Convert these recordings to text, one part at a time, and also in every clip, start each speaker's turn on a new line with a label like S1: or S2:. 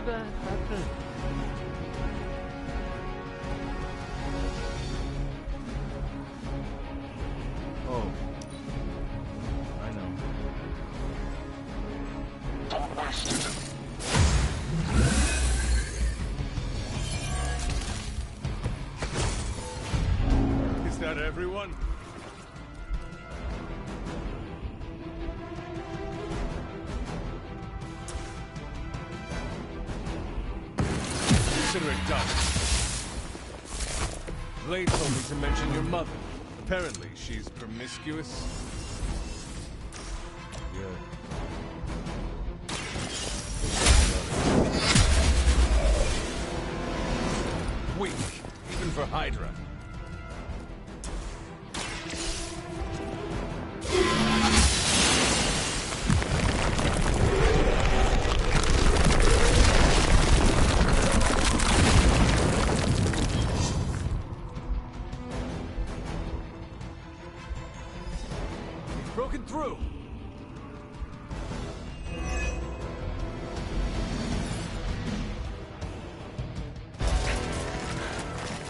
S1: did that happen? Oh. I know.
S2: Don't waste it.
S3: Is that everyone? Consider it done. Blade told me to mention your mother. Apparently, she's promiscuous.
S1: Yeah.
S3: Weak, even for Hydra. Broken through!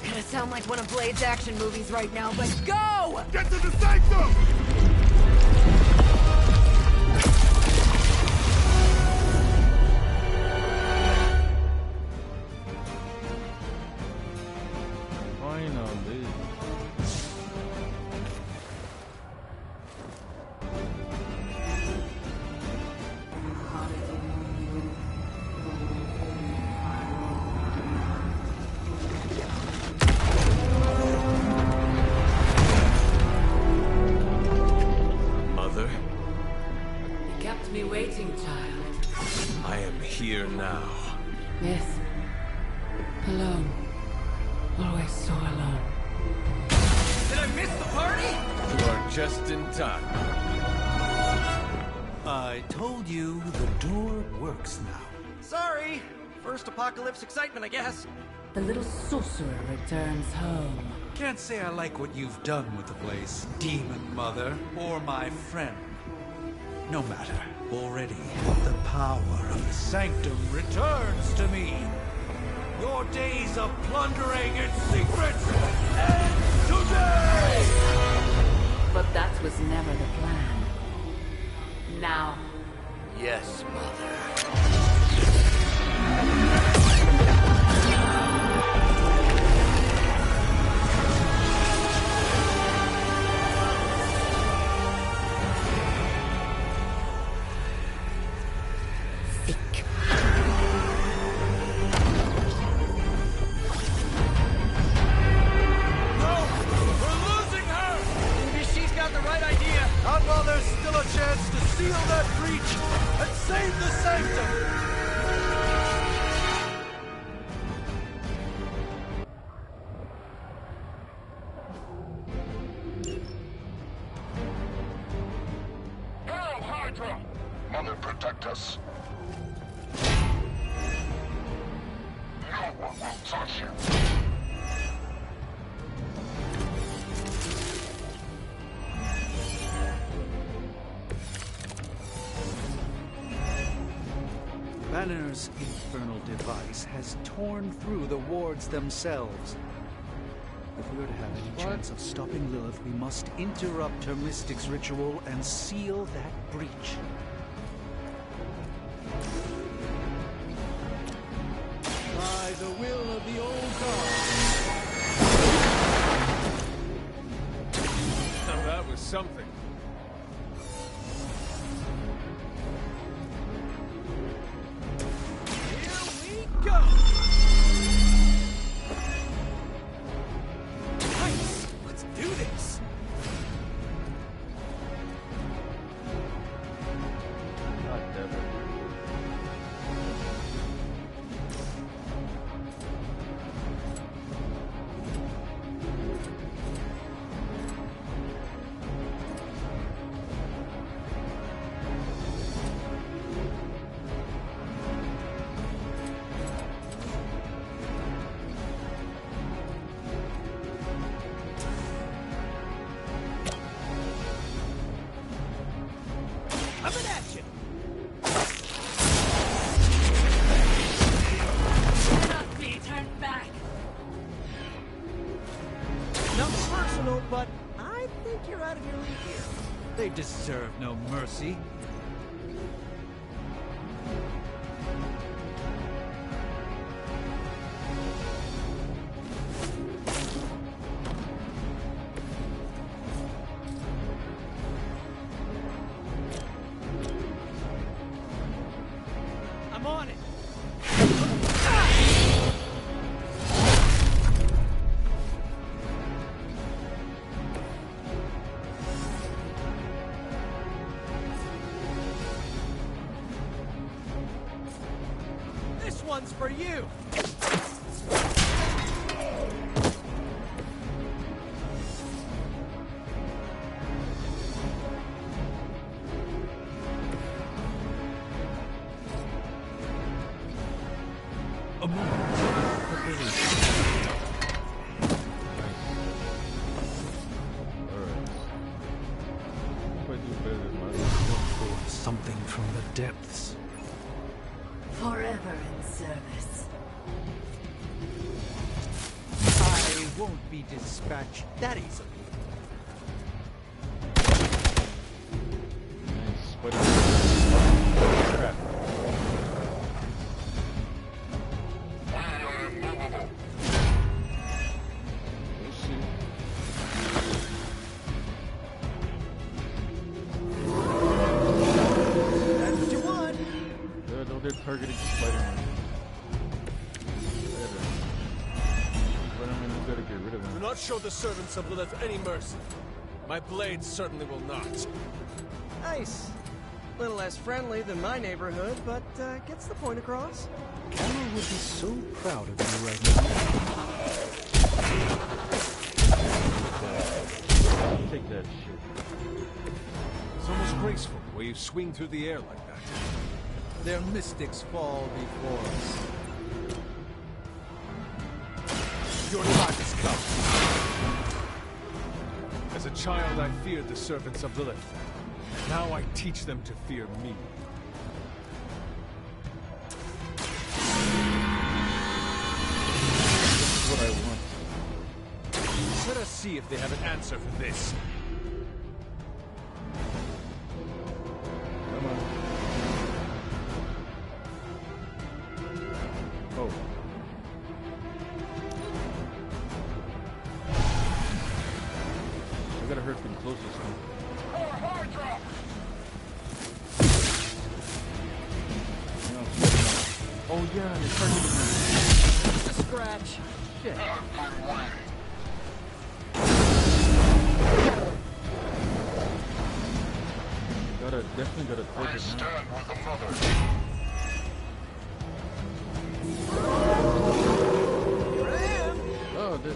S4: Gonna sound like one of Blade's action movies right now, but go!
S2: Get to the sanctum!
S1: Finally.
S3: Mother,
S5: You kept me waiting, child.
S3: I am here now.
S5: Yes. Alone. Always so alone.
S6: Did I miss the party?
S3: You are just in time.
S7: I told you the door works now.
S6: Sorry. First apocalypse excitement, I guess.
S5: The little sorcerer returns home.
S7: Can't say I like what you've done with the place, Demon Mother, or my friend. No matter. Already, the power of the Sanctum returns to me. Your days of plundering its secrets end today!
S5: But that was never the plan. Now,
S7: Yes, Mother.
S4: Thick.
S6: We're losing her! Maybe she's got the right idea.
S7: Not while there's still a chance to seal that breach and save the Sanctum!
S2: Hail Hydra! Mother, protect us. No one will touch you.
S7: Banner's infernal device has torn through the wards themselves. If we are to have any chance of stopping Lilith, we must interrupt her mystic's ritual and seal that breach.
S1: By the will of the old god.
S3: Now that was something.
S6: Here we go! Nice! Let's do this!
S1: God damn it.
S6: personal, but I think you're out of your league here.
S7: They deserve no mercy.
S6: I'm on it. This one's for you.
S7: A moment for belief. Something from the depths.
S4: Forever in service.
S6: I won't be dispatched that easily.
S3: Nice. What crap.
S2: We are immovable.
S3: We'll see.
S6: That's what you want.
S3: No, they're targeting Spider-Man. Spider-Man, we gotta get rid of
S1: Do
S3: him.
S1: not show the servants of Lilith any mercy. My blade certainly will not.
S6: Nice. Little less friendly than my neighborhood, but gets the point across.
S7: Carol would be so proud of you right now.
S3: Take that shit.
S1: It's almost graceful the way you swing through the air like that.
S7: Their mystics fall before us.
S1: Your time has come. As a child, I feared the servants of Lilith. Now I teach them to fear me.
S3: This is what I want.
S1: Let us see if they have an answer for this.
S3: Come on. Oh. I gotta hurt them closest one.
S2: Hydra!
S3: Oh yeah, they're targeting me.
S6: A scratch.
S3: Shit.
S2: Every way.
S3: Definitely gotta
S2: I
S3: target now.
S2: stand with the mother.
S6: Here I am.
S3: Oh, they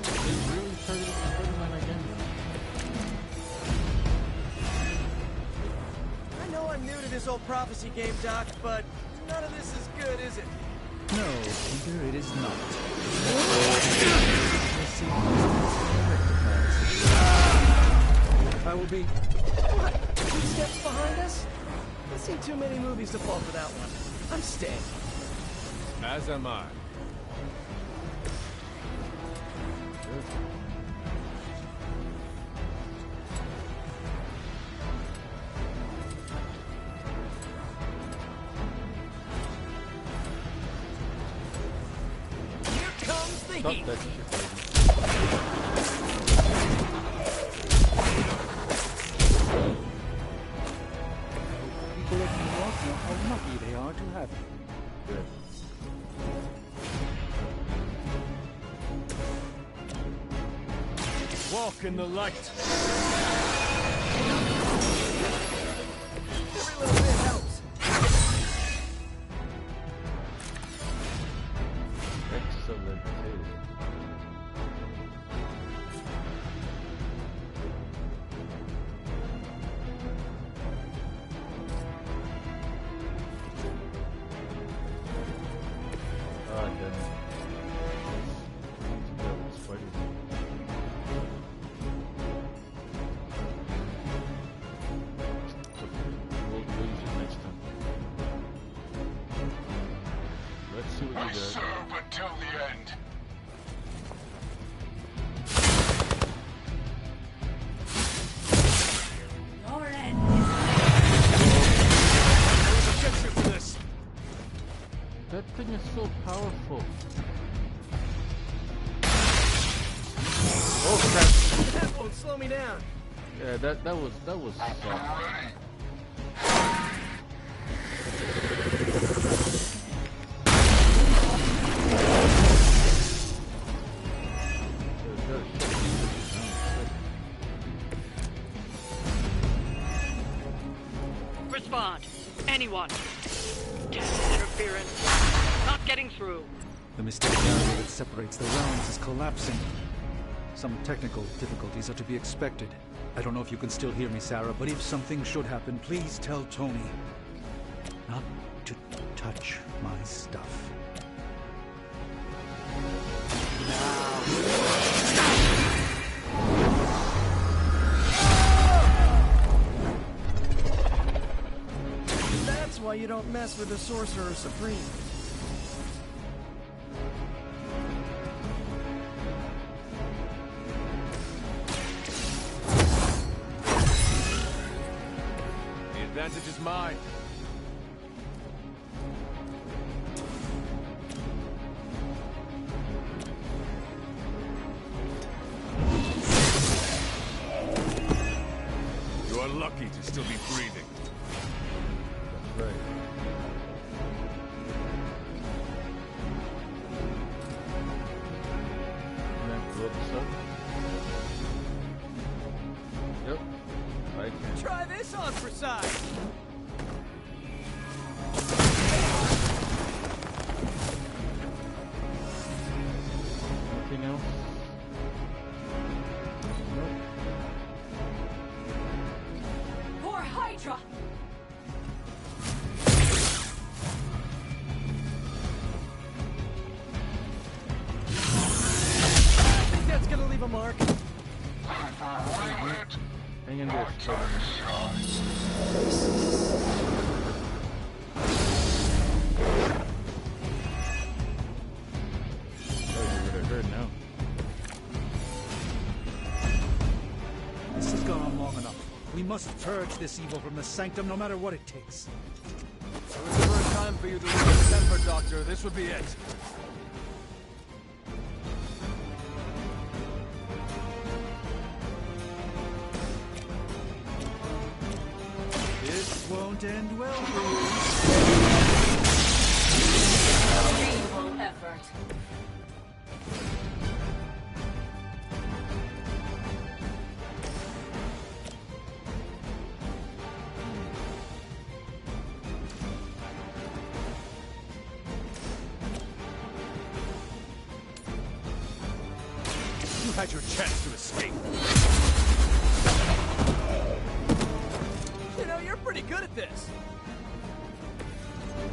S3: really targeted Spider-Man again.
S6: I know I'm new to this old prophecy game, Doc, but none of this is good, is it?
S7: No, Peter, it is not. I will be.
S6: What? 2 steps behind us? I've seen too many movies to fall for that one. I'm staying.
S1: As am I.
S6: Here comes the
S3: Stop
S6: heat.
S3: that shit, baby.
S7: People like New York know how lucky they are to have you.
S3: Good.
S1: Walk in the light.
S6: Every little bit helps.
S3: Excellent. Ah, damn it. That was Spider-Man. So, we'll use it next time. Let's see what
S2: We
S3: you got.
S2: serve until the end.
S6: slow me down.
S8: Yeah, that was
S9: Respond. Anyone. Test interference. Not getting through.
S7: The mystic barrier that separates the realms is collapsing. Some technical difficulties are to be expected. I don't know if you can still hear me, Sarah, but if something should happen, please tell Tony not to touch my stuff.
S6: That's why you don't mess with the Sorcerer Supreme.
S1: The advantage is mine. You are lucky to still be breathing.
S8: that's right. Can I blow this up? Yep. I can.
S6: Try this on for size.
S8: Nothing else? Nope.
S4: For Hydra!
S6: I think that's gonna leave a mark.
S8: Hang in there. Oh, you're gonna hurt now.
S7: This has gone on long enough. We must purge this evil from the sanctum no matter what it takes.
S1: If there was ever a time for you to lose your temper, Doctor, this would be it.
S7: This won't end well for you.
S4: Painful effort.
S1: You had your chance to escape.
S6: You know, you're pretty good at this.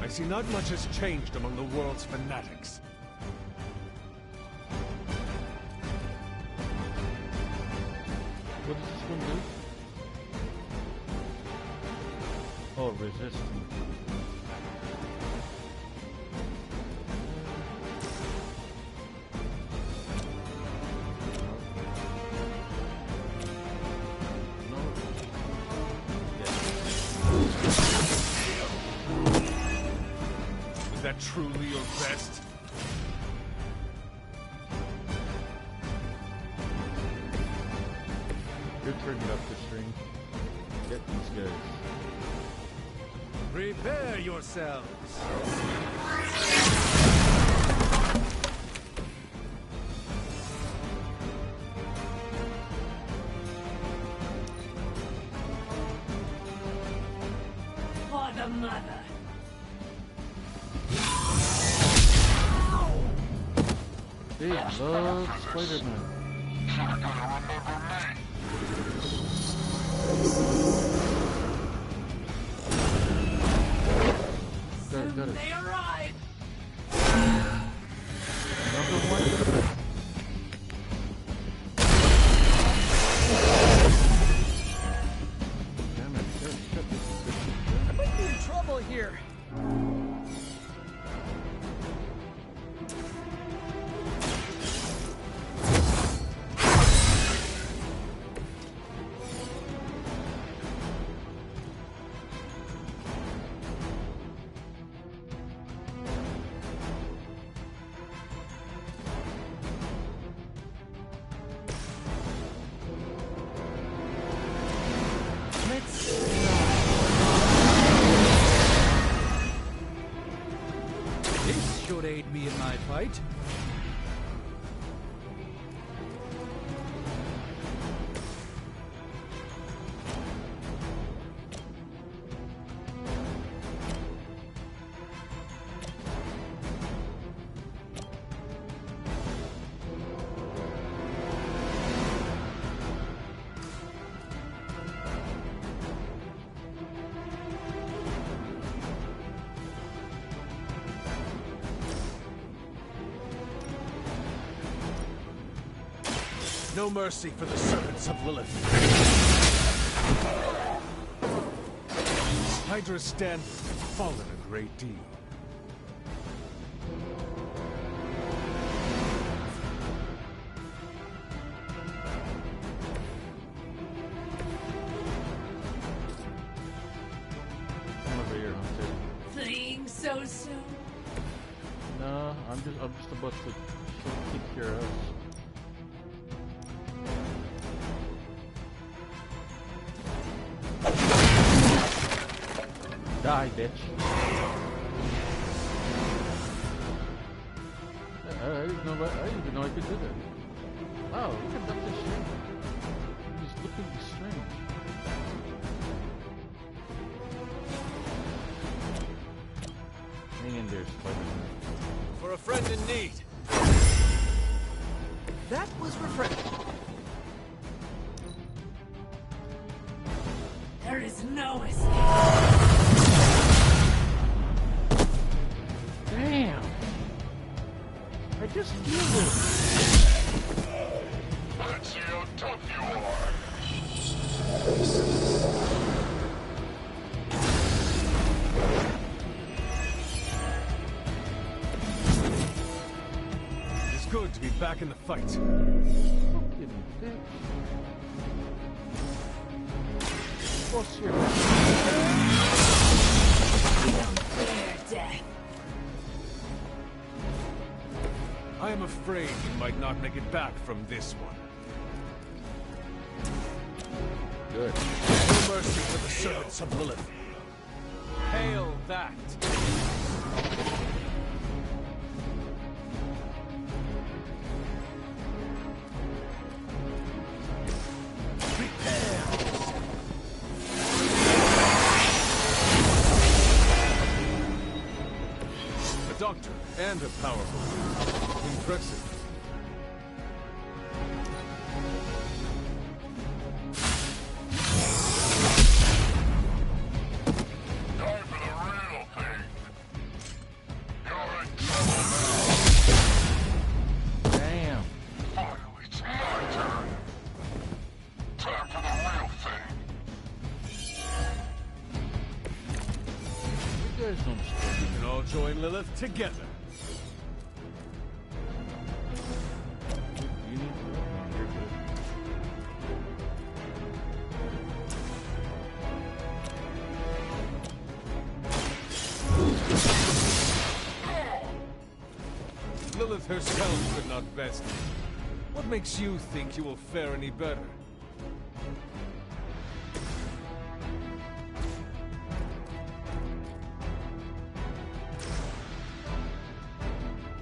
S1: I see not much has changed among the world's fanatics.
S8: What does this one do? Oh, resistant. No.
S1: Is that truly your best?
S8: You're turning up the string. Get these guys.
S7: Prepare yourselves.
S4: For the mother.
S8: They love Spider-Man. Got it.
S4: They arrive!
S8: Another one. Damn it. Shut
S6: I might be in trouble here. my fight.
S1: No mercy for the servants of Lilith. Hydra's standard has fallen a great deal.
S8: Come over here, Hunter.
S5: Fleeing so soon.
S8: No, I'm just about to kick your ass. Die, bitch. I didn't even know I could do that. Wow, look at Dr. Strange. He's looking strange. Hang in there, Spider-Man.
S6: For a friend in need. That was refreshing.
S5: There is no escape.
S8: Damn! I just feel this.
S2: Let's see how tough you are.
S1: It's good to be back in the fight.
S8: Fucking bitch. What's your...
S5: We don't fear death.
S1: I am afraid you might not make it back from this one.
S8: Good.
S1: No mercy for the servants of Lilith. Hail that! A doctor and a powerful. Impressive.
S2: Time for the real thing. You're in trouble now.
S8: Damn.
S2: Finally, it's my turn. Time for the real thing.
S8: You guys don't struggle.
S1: We can all join Lilith together.
S8: You need help? No, you're good.
S1: Lilith herself could not best me. What makes you think you will fare any better?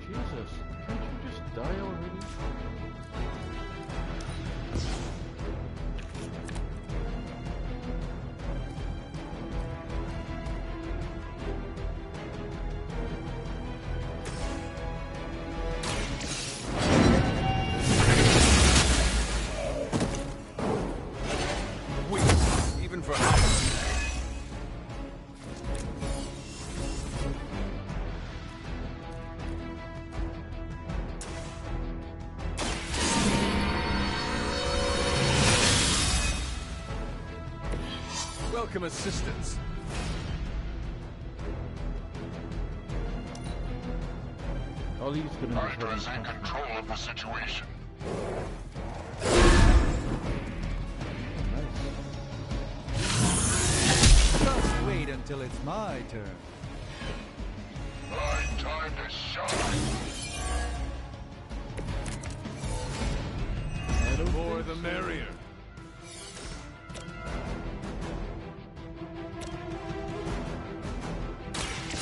S8: Jesus, can't you just die already?
S1: Weak, even for us. Welcome assistance.
S8: All he's gonna do
S2: Hydra's
S8: is
S2: in control of the situation.
S7: Just wait until it's my turn.
S2: My time to shine.
S1: The more the merrier.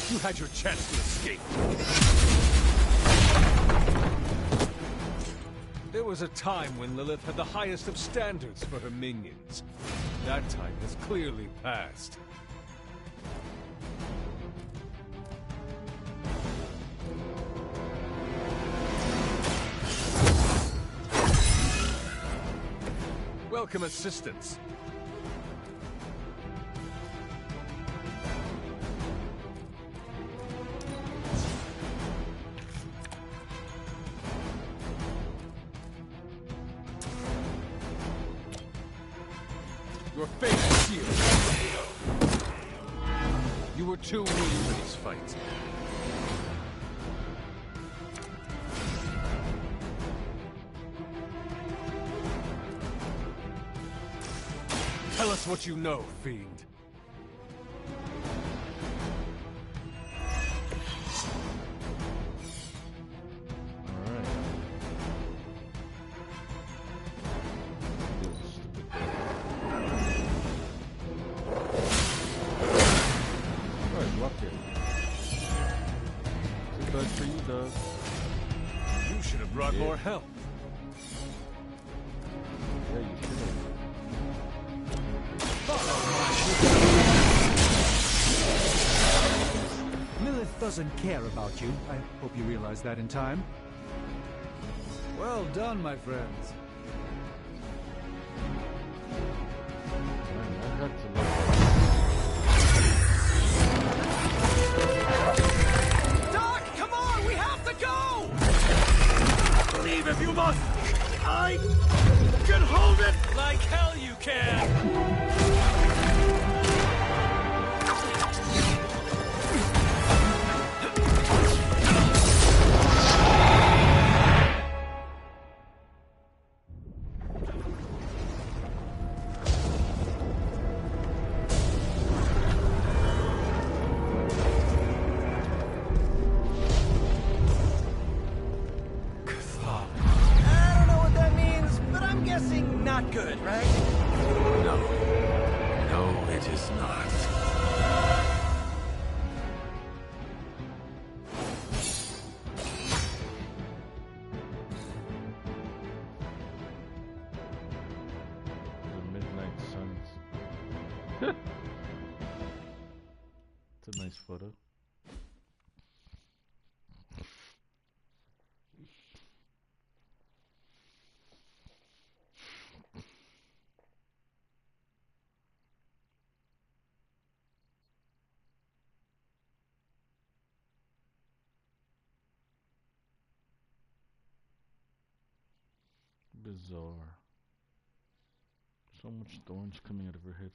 S1: You had your chance to escape. There was a time when Lilith had the highest of standards for her minions. That time has clearly passed. Welcome assistance. Your fate is sealed. You were too weak for these fights. Tell us what you know, fiend.
S8: Alright. Alright, block it. Too bad for you, dog.
S1: You should have brought
S8: Yeah.
S1: more help.
S8: Yeah, you should have.
S7: Lilith doesn't care about you. I hope you realize that in time. Well done, my friends.
S8: Man, I had to look.
S6: Doc, come on! We have to go!
S7: Leave if you must! I can hold it!
S6: Like hell you can! I don't know what that means, but I'm guessing not good, right?
S10: No. No, it is not.
S8: The Midnight Suns. It's a nice photo. Bizarre. So much thorns coming out of her head.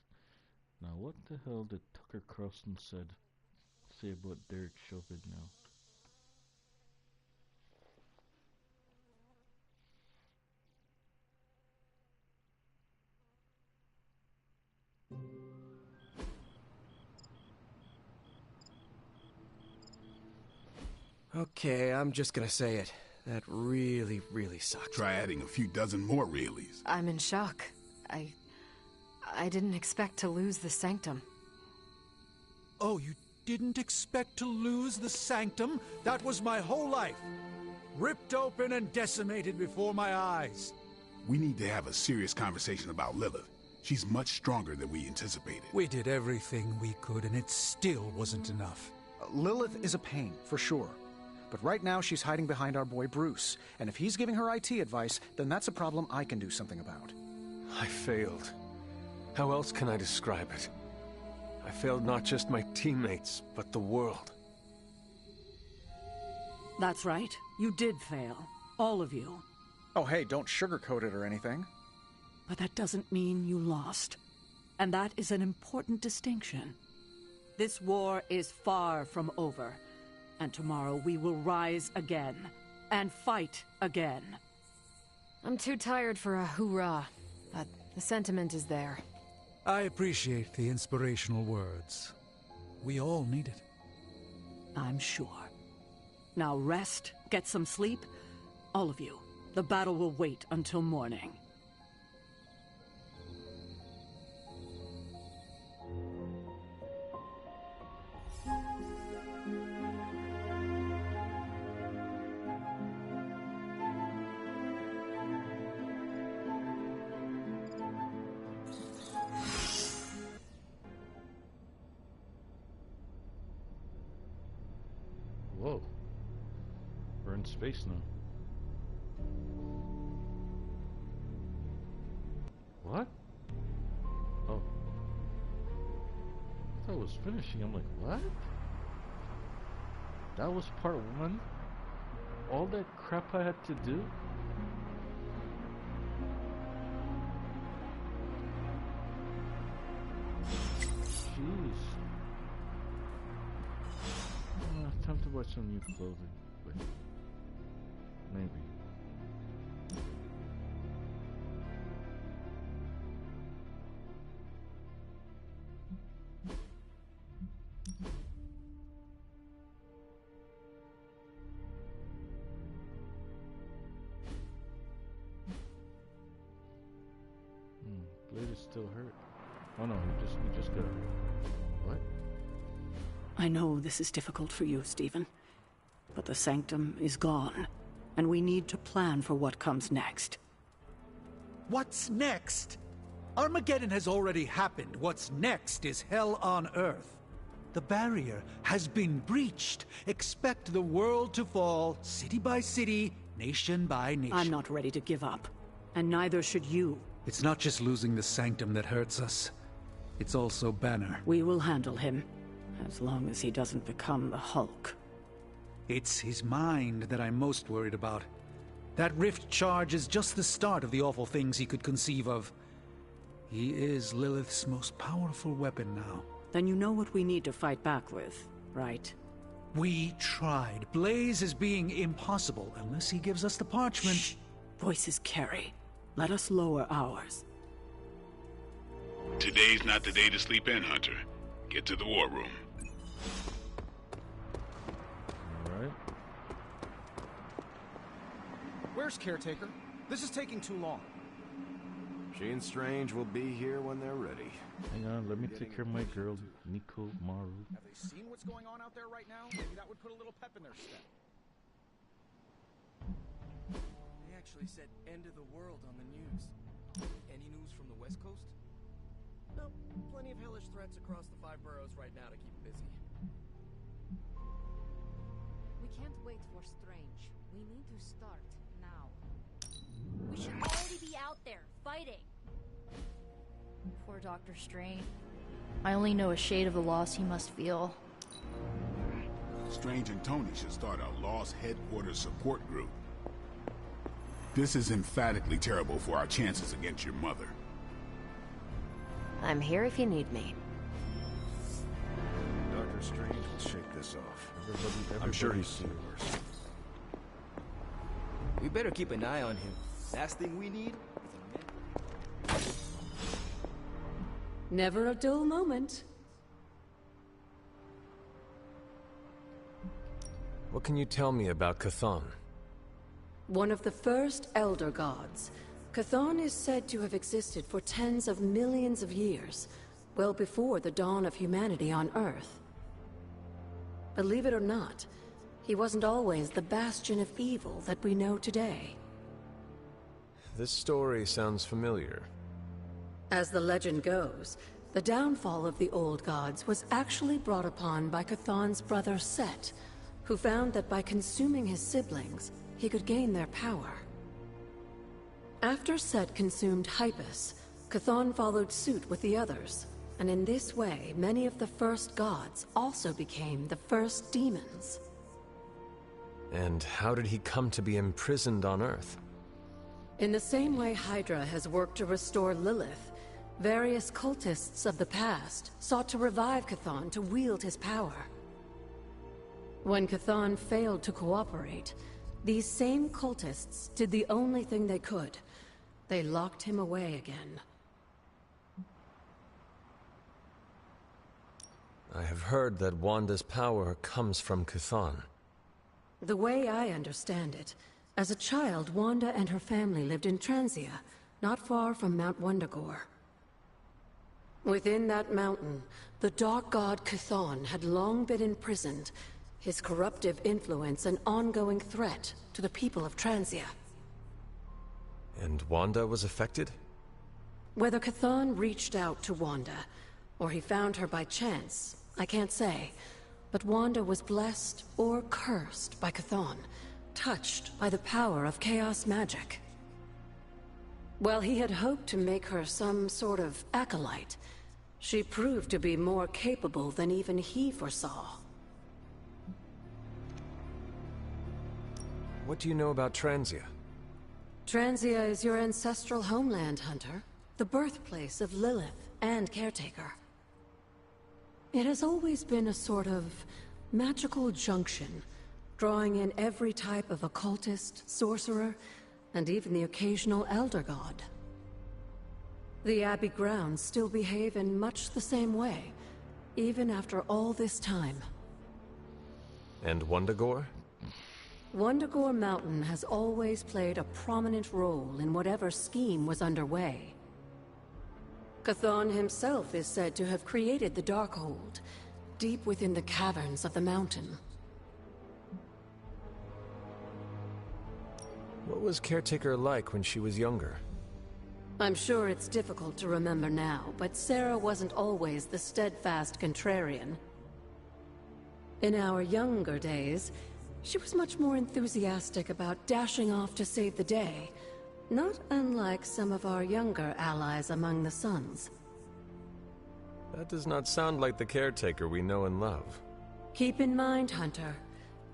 S8: Now what the hell did Tucker Carlson say about Derek Chauvin now?
S6: Okay, I'm just gonna say it. That really, really sucked.
S2: Try adding a few dozen more reallys.
S4: I'm in shock. I didn't expect to lose the Sanctum.
S7: Oh, you didn't expect to lose the Sanctum? That was my whole life. Ripped open and decimated before my eyes.
S2: We need to have a serious conversation about Lilith. She's much stronger than we anticipated.
S7: We did everything we could, and it still wasn't enough.
S11: Lilith is a pain, for sure. But right now, she's hiding behind our boy Bruce. And if he's giving her IT advice, then that's a problem I can do something about.
S1: I failed. How else can I describe it? I failed not just my teammates, but the world.
S9: That's right. You did fail. All of you.
S11: Oh, hey, don't sugarcoat it or anything.
S9: But that doesn't mean you lost. And that is an important distinction. This war is far from over. And tomorrow we will rise again. And fight again.
S4: I'm too tired for a hoorah, but the sentiment is there.
S7: I appreciate the inspirational words. We all need it.
S9: I'm sure. Now rest, get some sleep. All of you. The battle will wait until morning.
S8: Whoa. We're in space now. What? Oh. I thought it was finishing. I'm like, what? That was part 1? All that crap I had to do? Jeez. Time to buy some new clothing. But maybe. Blade is still hurt. Oh no, he just got hurt. What?
S9: I know this is difficult for you, Stephen, but the Sanctum is gone, and we need to plan for what comes next.
S7: What's next? Armageddon has already happened. What's next is hell on Earth. The barrier has been breached. Expect the world to fall, city by city, nation by nation.
S9: I'm not ready to give up, and neither should you.
S7: It's not just losing the Sanctum that hurts us. It's also Banner.
S9: We will handle him, as long as he doesn't become the Hulk.
S7: It's his mind that I'm most worried about. That rift charge is just the start of the awful things he could conceive of. He is Lilith's most powerful weapon now.
S9: Then you know what we need to fight back with, right?
S7: We tried. Blaze is being impossible unless he gives us the parchment.
S9: Shh. Voices carry. Let us lower ours.
S2: Today's not the day to sleep in, Hunter. Get to the war room.
S8: Alright.
S11: Where's Caretaker? This is taking too long.
S10: She and Strange will be here when they're ready.
S8: Hang on, let me take care of my girl, Nico Maru.
S11: Have they seen what's going on out there right now? Maybe that would put a little pep in their step.
S6: They actually said end of the world on the news. Any news from the West Coast? No, plenty of hellish threats across the 5 boroughs right now to keep busy.
S4: We can't wait for Strange. We need to start now. We should already be out there, fighting.
S12: Poor Dr. Strange. I only know a shade of the loss he must feel.
S2: Strange and Tony should start a Lost Headquarters support group. This is emphatically terrible for our chances against your mother.
S4: I'm here if you need me.
S10: Dr. Strange will shake this off.
S1: I'm sure he's seen worse.
S6: We better keep an eye on him. Last thing we need is a man.
S9: Never a dull moment.
S10: What can you tell me about Chthon?
S13: One of the first Elder Gods, Chthon is said to have existed for tens of millions of years, well before the dawn of humanity on Earth. Believe it or not, he wasn't always the bastion of evil that we know today.
S10: This story sounds familiar.
S13: As the legend goes, the downfall of the old gods was actually brought upon by Chthon's brother Set, who found that by consuming his siblings, he could gain their power. After Set consumed Hypus, Chthon followed suit with the others, and in this way, many of the first gods also became the first demons.
S10: And how did he come to be imprisoned on Earth?
S13: In the same way Hydra has worked to restore Lilith, various cultists of the past sought to revive Chthon to wield his power. When Chthon failed to cooperate, these same cultists did the only thing they could. They locked him away again.
S10: I have heard that Wanda's power comes from Chthon.
S13: The way I understand it, as a child, Wanda and her family lived in Transia, not far from Mount Wundagore. Within that mountain, the dark god Chthon had long been imprisoned, his corruptive influence an ongoing threat to the people of Transia.
S10: And Wanda was affected?
S13: Whether Chthon reached out to Wanda, or he found her by chance, I can't say. But Wanda was blessed or cursed by Chthon, touched by the power of chaos magic. While he had hoped to make her some sort of acolyte, she proved to be more capable than even he foresaw.
S10: What do you know about Transia?
S13: Transia is your ancestral homeland, Hunter. The birthplace of Lilith and Caretaker. It has always been a sort of magical junction, drawing in every type of occultist, sorcerer, and even the occasional Elder God. The Abbey grounds still behave in much the same way, even after all this time.
S10: And Wundagore?
S13: Wundagore Mountain has always played a prominent role in whatever scheme was underway. Chthon himself is said to have created the Darkhold, deep within the caverns of the mountain.
S10: What was Caretaker like when she was younger?
S13: I'm sure it's difficult to remember now, but Sarah wasn't always the steadfast contrarian. In our younger days, she was much more enthusiastic about dashing off to save the day, not unlike some of our younger allies among the Suns.
S10: That does not sound like the Caretaker we know and love.
S13: Keep in mind, Hunter,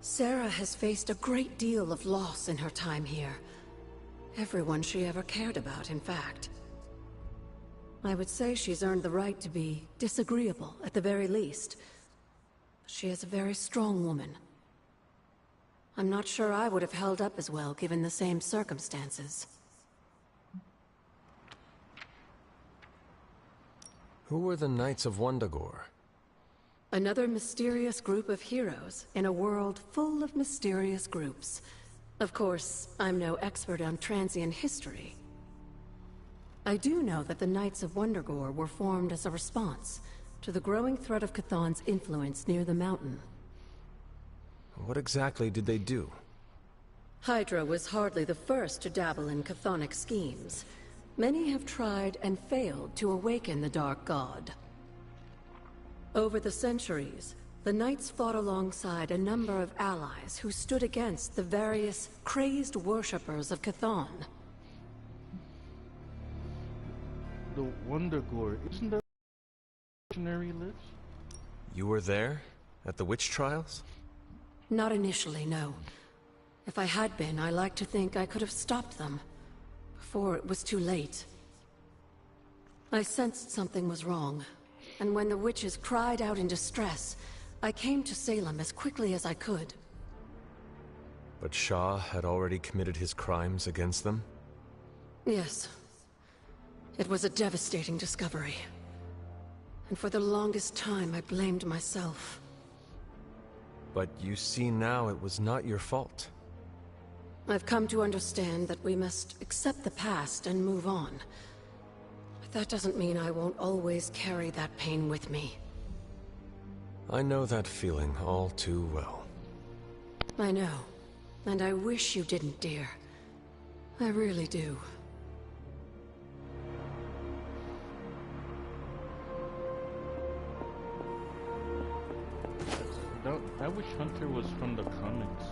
S13: Sarah has faced a great deal of loss in her time here. Everyone she ever cared about, in fact. I would say she's earned the right to be disagreeable, at the very least. She is a very strong woman. I'm not sure I would have held up as well given the same circumstances.
S10: Who were the Knights of Wundagore?
S13: Another mysterious group of heroes in a world full of mysterious groups. Of course, I'm no expert on Transian history. I do know that the Knights of Wundagore were formed as a response to the growing threat of Chthon's influence near the mountain.
S10: What exactly did they do?
S13: Hydra was hardly the first to dabble in chthonic schemes. Many have tried and failed to awaken the Dark God. Over the centuries, the Knights fought alongside a number of allies who stood against the various crazed worshippers of Chthon.
S8: The Wundagore, isn't that where Missionary lives?
S10: You were there? At the witch trials?
S13: Not initially, no. If I had been, I like to think I could have stopped them before it was too late. I sensed something was wrong, and when the witches cried out in distress, I came to Salem as quickly as I could.
S10: But Shah had already committed his crimes against them?
S13: Yes. It was a devastating discovery. And for the longest time, I blamed myself.
S10: But you see now it was not your fault.
S13: I've come to understand that we must accept the past and move on. But that doesn't mean I won't always carry that pain with me.
S10: I know that feeling all too well.
S13: I know. And I wish you didn't, dear. I really do.
S8: I wish Hunter was from the comics.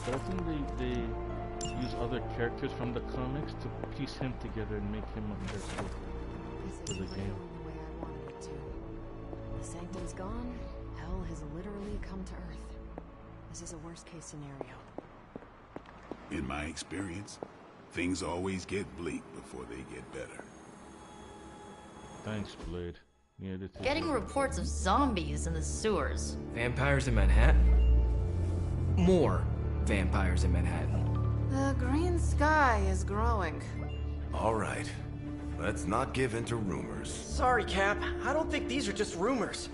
S8: But I think they use other characters from the comics to piece him together and make him a character for the game.
S4: The way I wanted it to. The Sanctum's gone. Hell has literally come to Earth. This is a worst-case scenario.
S2: In my experience, things always get bleak before they get better.
S8: Thanks, Blade. Yeah,
S12: Getting reports of zombies in the sewers.
S6: Vampires in Manhattan? More vampires in Manhattan.
S14: The green sky is growing.
S15: All right. Let's not give in to rumors.
S6: Sorry, Cap. I don't think these are just rumors.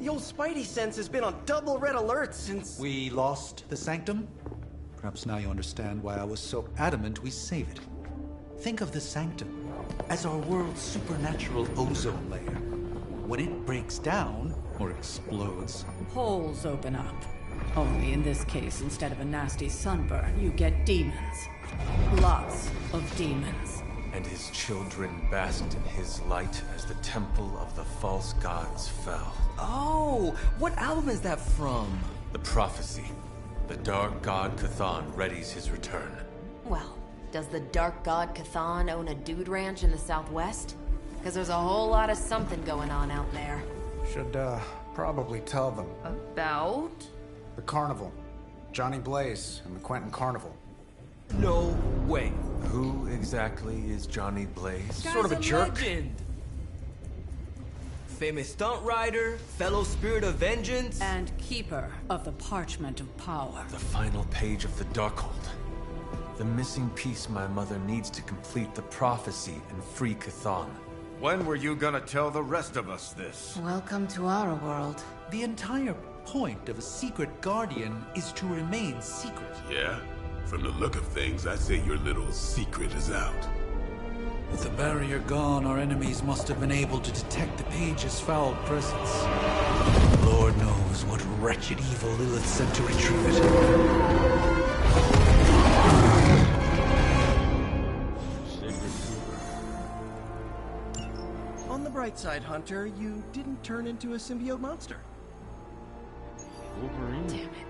S6: The old Spidey sense has been on double red alert since...
S7: We lost the Sanctum? Perhaps now you understand why I was so adamant we save it. Think of the Sanctum as our world's supernatural ozone layer. When it breaks down, or explodes,
S9: Holes open up. Only in this case, instead of a nasty sunburn, you get demons. Lots of demons.
S10: and his children basked in his light as the temple of the false gods fell.
S6: Oh, what album is that from?
S10: The prophecy. The dark god Chthon readies his return.
S16: Well, does the dark god Chthon own a dude ranch in the southwest? Because there's a whole lot of something going on out there.
S11: Should, probably tell them.
S16: About?
S11: The carnival. Johnny Blaze and the Quentin Carnival.
S6: No way.
S10: Who exactly is Johnny Blaze?
S11: Sort of a jerk.
S6: Legend. Famous stunt rider, fellow spirit of vengeance,
S9: and keeper of the Parchment of Power.
S10: The final page of the Darkhold. The missing piece my mother needs to complete the prophecy and free Chthon.
S15: When were you gonna tell the rest of us this?
S14: Welcome to our world.
S7: The entire point of a secret guardian is to remain secret.
S2: Yeah? From the look of things, I'd say your little secret is out.
S7: With the barrier gone, our enemies must have been able to detect the page's foul presence. Lord knows what wretched evil Lilith sent to retrieve it.
S6: On the bright side, Hunter, you didn't turn into a symbiote monster.
S8: Wolverine.
S4: Damn it.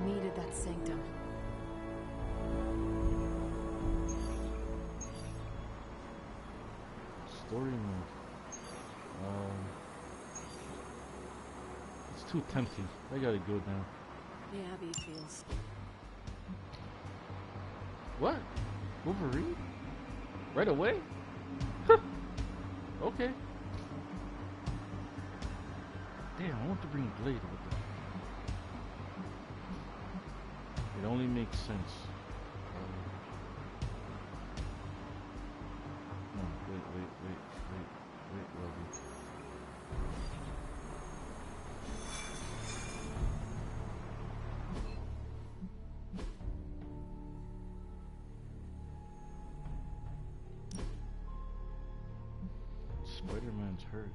S4: We needed that sanctum.
S8: Story mode. It's too tempting. I gotta go now.
S9: The Abbey feels.
S8: What? Wolverine? Right away? Okay. Damn, I want to bring Blade with them. It only makes sense. No, wait, Lovey. Spider-Man's hurt.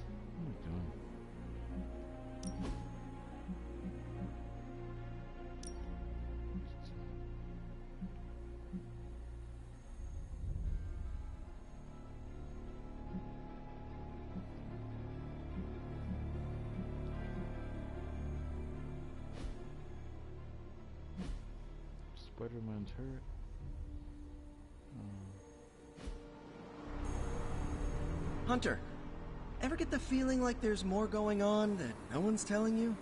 S8: Oh my god. Spider-Man's hurt.
S6: Hunter, ever get the feeling like there's more going on that no one's telling you?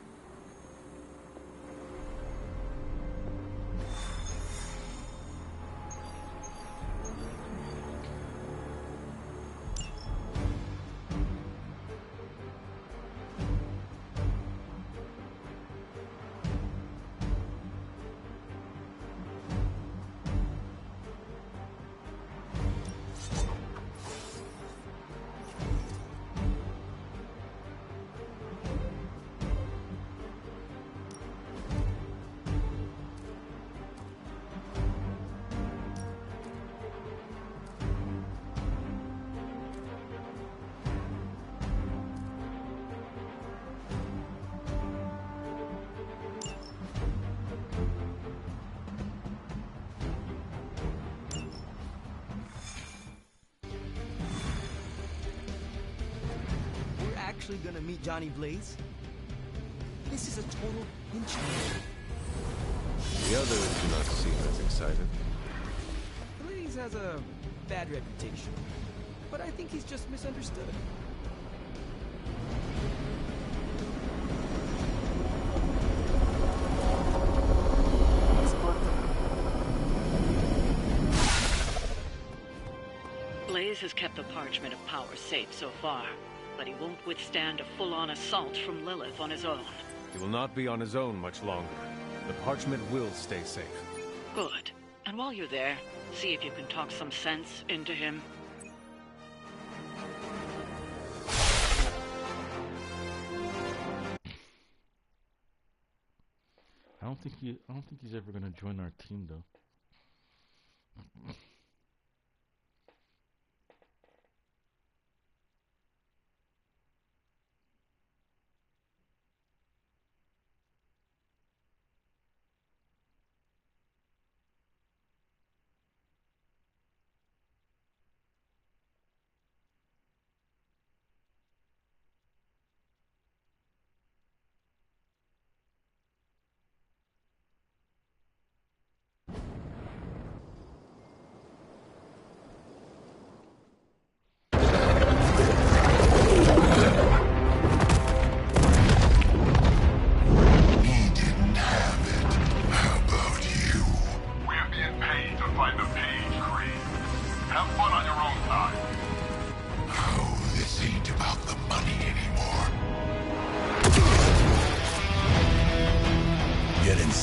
S6: Actually gonna meet Johnny Blaze? This is a total pinch.
S10: The others do not seem as excited.
S6: Blaze has a bad reputation, but I think he's just misunderstood.
S9: Blaze has kept the Parchment of Power safe so far, but he won't withstand a full-on assault from Lilith on his own.
S10: He will not be on his own much longer. The parchment will stay safe.
S9: Good. And while you're there, see if you can talk some sense into him.
S8: I don't think he's ever gonna join our team though.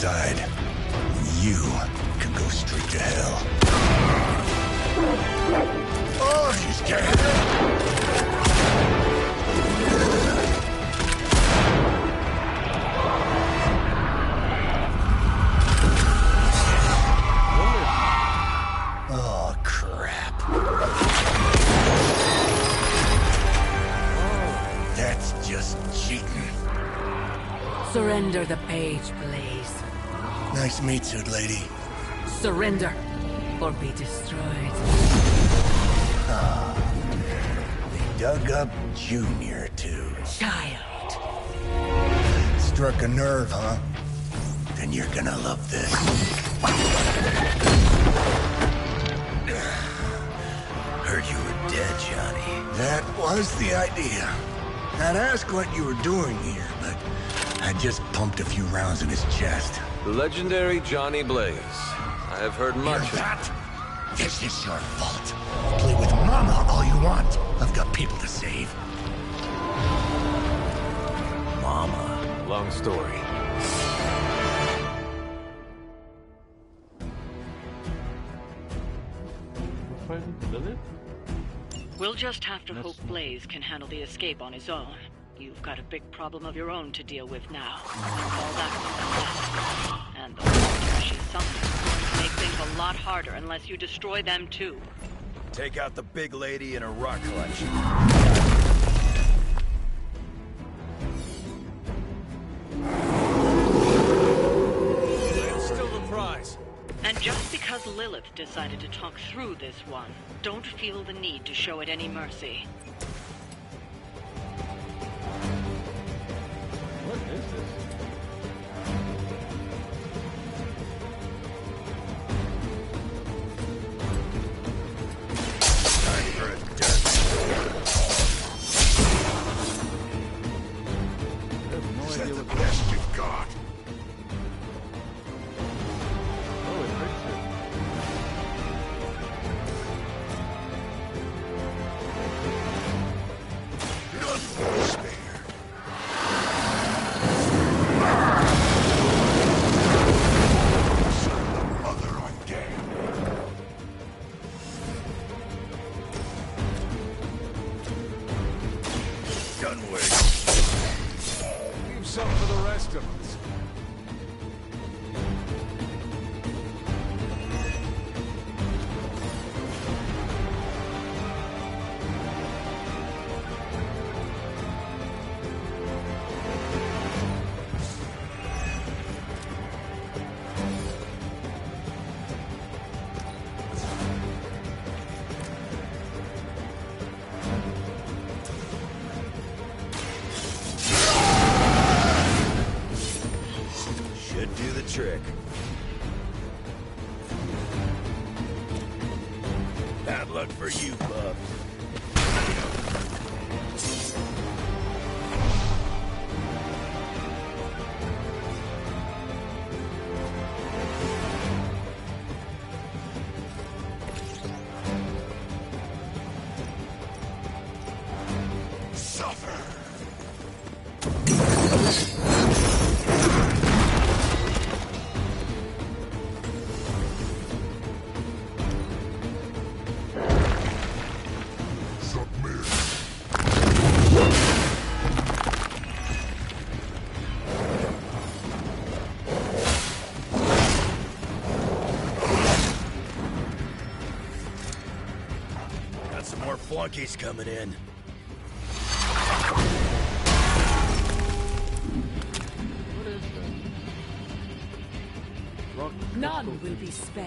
S17: side. You can go straight to hell. Oh, she's dead! Oh, crap. That's just cheating.
S13: Surrender the page, please.
S17: Nice meat suit, lady.
S13: Surrender, or be destroyed.
S17: Ah, they dug up Junior, too.
S13: Child.
S17: Struck a nerve, huh? Then you're gonna love this. Heard you were dead, Johnny. That was the idea. I'd ask what you were doing here, but I just pumped a few rounds in his chest.
S10: The legendary Johnny Blaze. I have heard much
S17: of that. This is your fault. Play with Mama all you want. I've got people to save. Mama.
S10: Long story.
S9: We'll just have to hope Blaze can handle the escape on his own. You've got a big problem of your own to deal with now. And all that and the monster she summoned make things a lot harder unless you destroy them too.
S15: Take out the big lady and her rock collection.
S1: It's still the prize.
S9: And just because Lilith decided to talk through this one, don't feel the need to show it any mercy.
S8: What is this?
S17: Time for a death. Is that the best you've got?
S1: Leave some for the rest of us.
S15: Should do the trick. Bad luck for you, bub. Got some more flunkies coming in.
S13: None will be spared.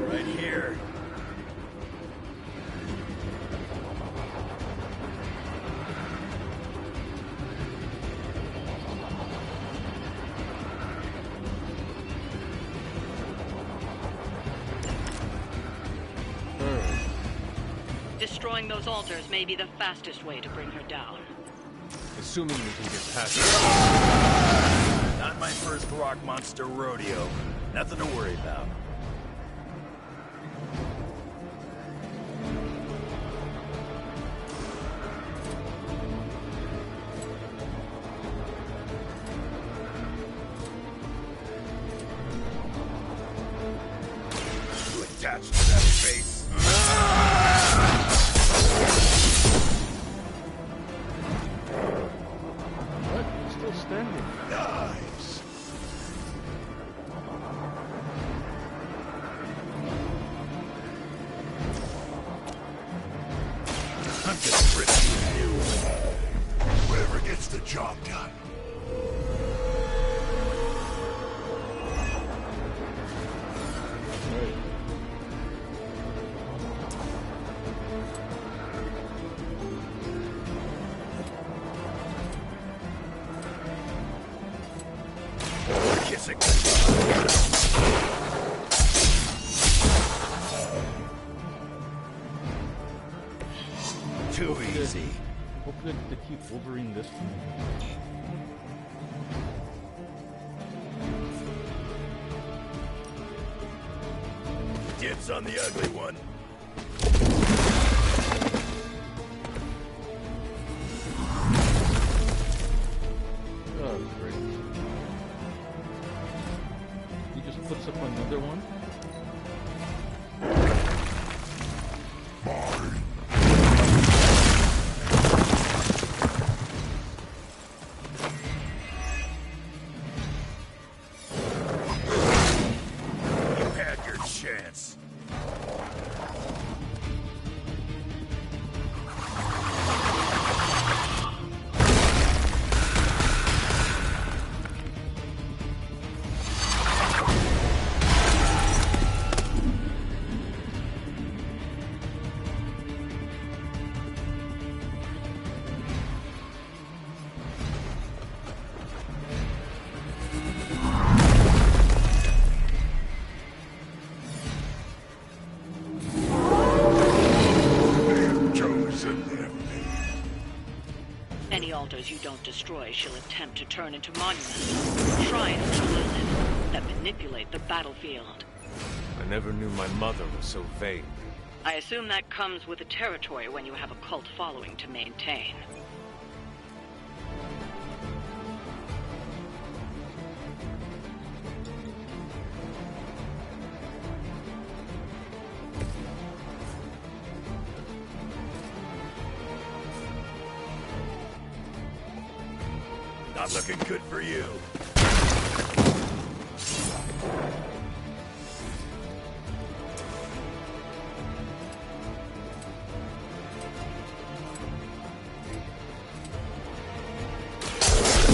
S15: Right here.
S9: Destroying those altars may be the fastest way to bring her down.
S3: Assuming we can get past it.
S18: Not my first rock monster rodeo. Nothing to worry about. Attached to that face.
S8: What? He's still standing.
S18: Nice. I'm just frisky with you. Whoever gets the job done. Kissing. Too easy.
S8: Hopefully they keep Wolverine this time.
S18: Dibs on the ugly one.
S8: Oh, great. He just puts up another one.
S18: You had your chance.
S9: Any altars you don't destroy she'll attempt to turn into monuments, shrines to Lilith, that manipulate the battlefield.
S10: I never knew my mother was so vain.
S9: I assume that comes with the territory when you have a cult following to maintain.
S18: Not looking good for you.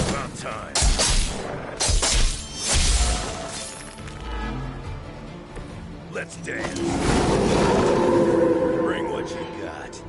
S18: About time. Let's dance. Bring what you got.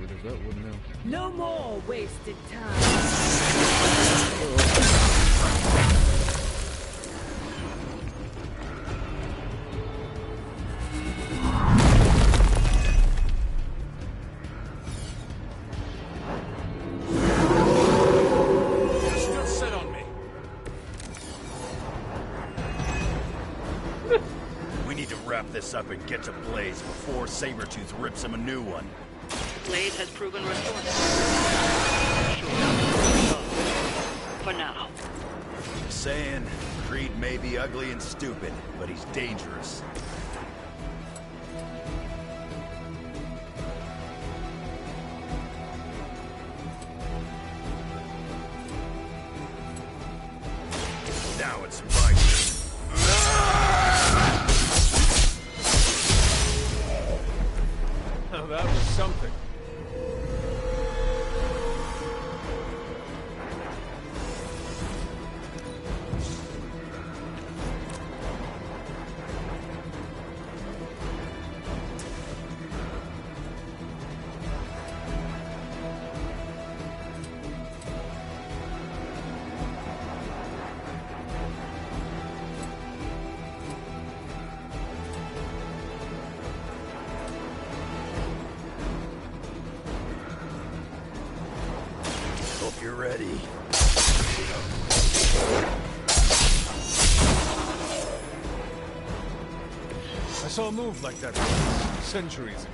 S8: There's that one now.
S5: No more wasted time.
S1: You're still set on me.
S18: We need to wrap this up and get to Blaze before Sabretooth rips him a new one.
S9: Blaze has proven resourceful. For now.
S18: Just saying, Creed may be ugly and stupid, but he's dangerous. Now it's my turn.
S1: Now that was something.
S18: Hope you're ready.
S1: I saw a move like that centuries ago.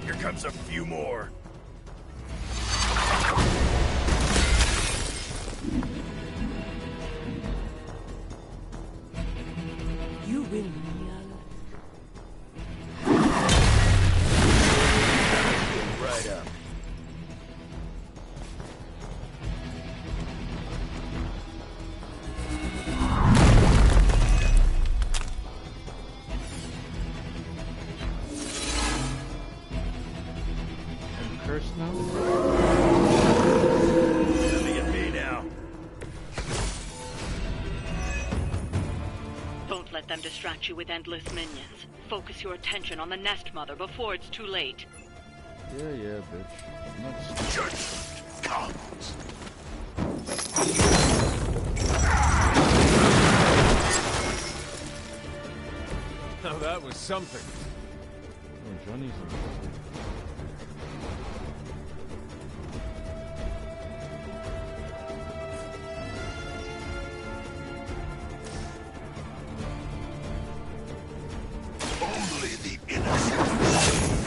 S18: Here comes a few more.
S5: You will kneel.
S18: Right up.
S8: Curse now?
S18: Coming at me now.
S9: Don't let them distract you with endless minions. Focus your attention on the Nest Mother before it's too late.
S8: Yeah, bitch. I'm not
S18: Judgment comes.
S1: Now that was something.
S8: Oh, Johnny's in
S17: Only the innocent.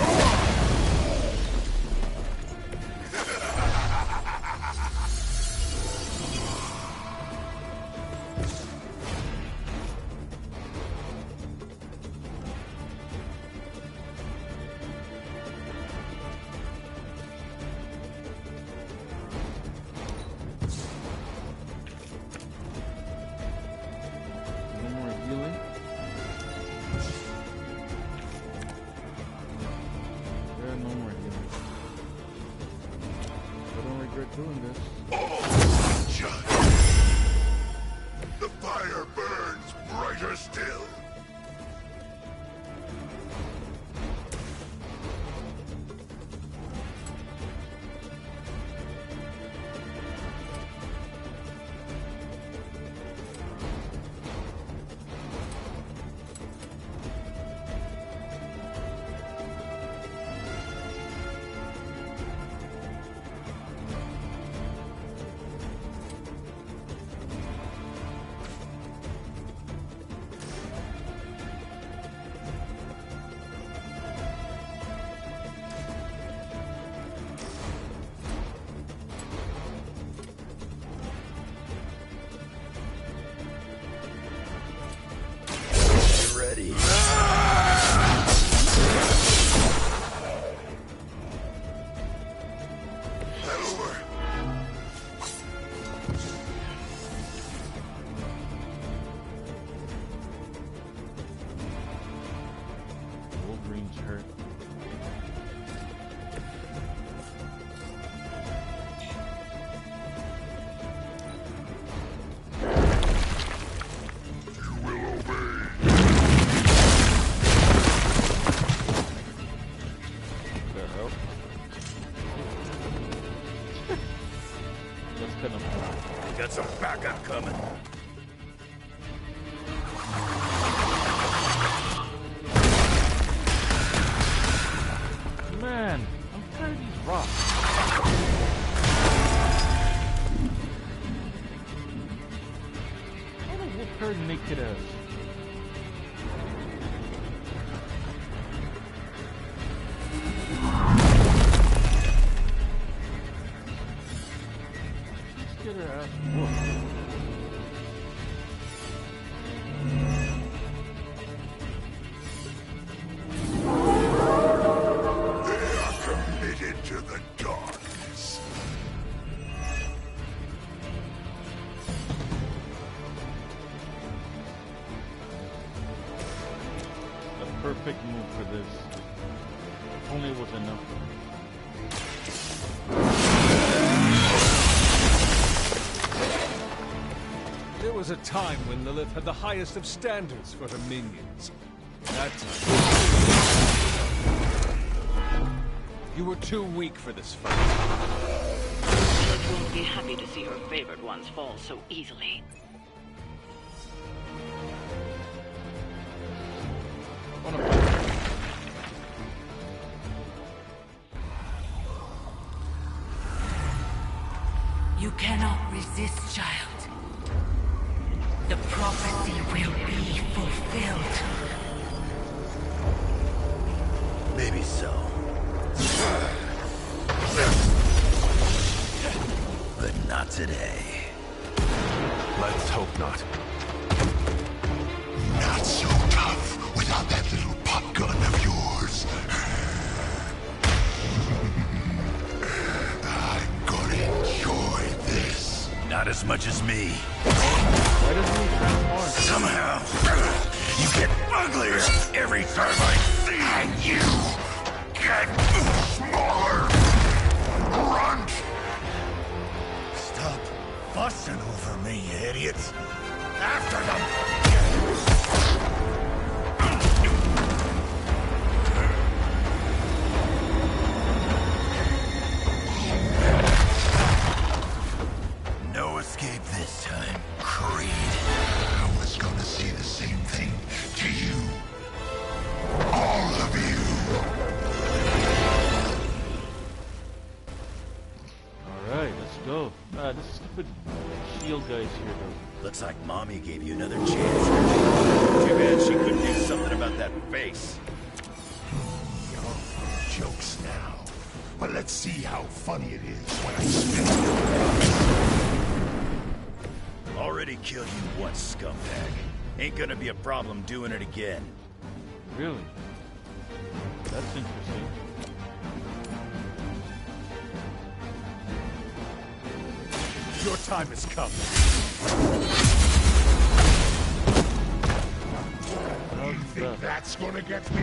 S8: no more healing. perfect move for this. If only it was enough.
S1: There was a time when Lilith had the highest of standards for her minions. That time, you were too weak for this fight.
S5: She won't be happy to see her favored ones fall so easily.
S14: You cannot resist, child. The prophecy will be fulfilled.
S18: Maybe so. But not today.
S10: Let's hope not.
S17: Not so tough without that little pop gun of yours. I'm gonna enjoy this.
S18: Not as much as me.
S8: Why doesn't he transform?
S18: Somehow, you get uglier every time I see you.
S17: And you get smaller. Grunt!
S18: Stop fussing over me, you idiots. After them! No escape this time, Creed.
S17: I was gonna say the same thing to you. All of you.
S8: Alright, let's go. This stupid shield guy's here though.
S18: Looks like Mommy gave you another chance. Too bad she couldn't do something about that face.
S17: Jokes now. But let's see how funny it is when I spin it.
S18: Already killed you once, scumbag. Ain't gonna be a problem doing it again.
S8: Really? That's interesting.
S1: Your time has come.
S17: You think that's gonna get me?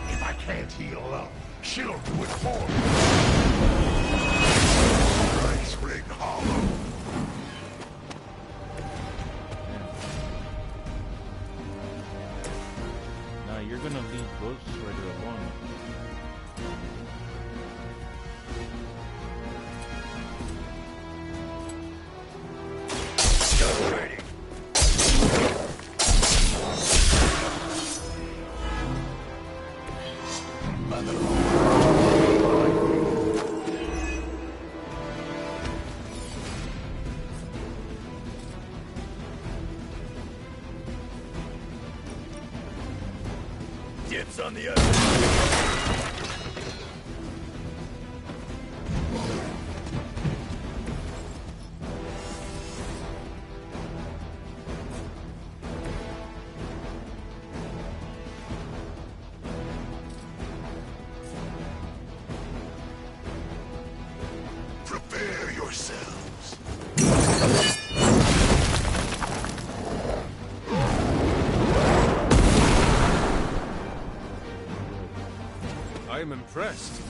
S17: If I can't heal up, she'll do it for me. Price ring hollow.
S8: Now you're gonna leave Ghost Rider alone.
S18: Dibs on the other.
S17: Prepare yourselves.
S1: I am impressed.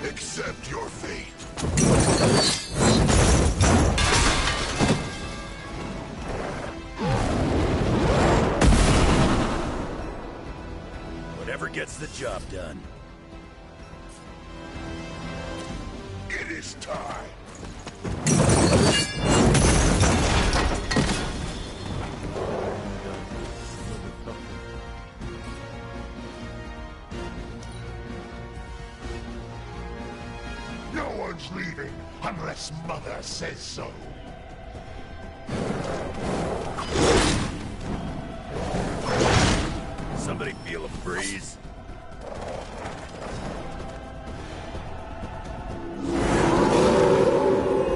S17: Accept your fate.
S18: Whatever gets the job done.
S17: It is time. No one's leaving unless Mother says so.
S18: Somebody feel a breeze?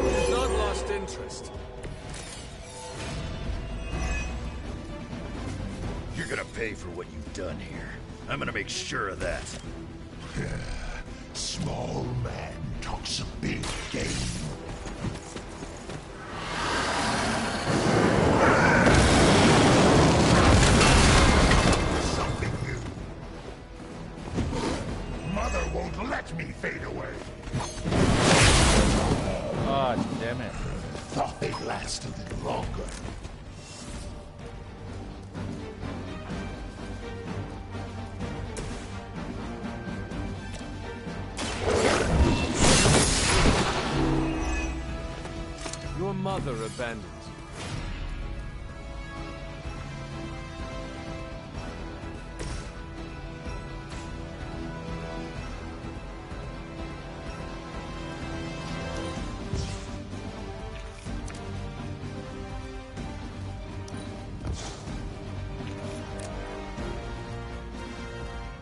S1: You've not lost interest.
S18: You're gonna pay for what you've done here. I'm gonna make sure of that.
S17: Small man talks a big game. a little longer.
S3: Your mother abandoned you.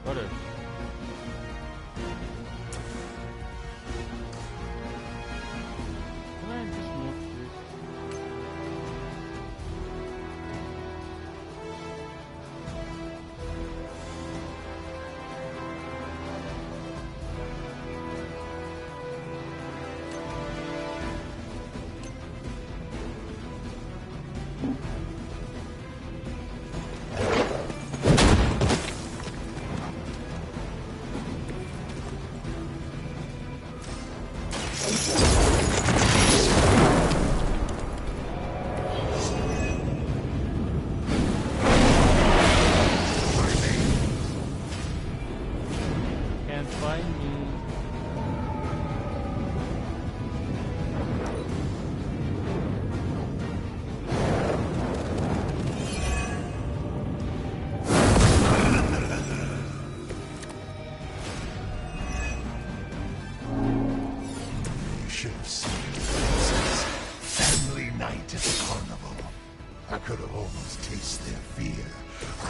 S8: Butter. Can I just move this? Can't find me.
S17: You should have seen this. Family night at the carnival. I could have almost tasted their fear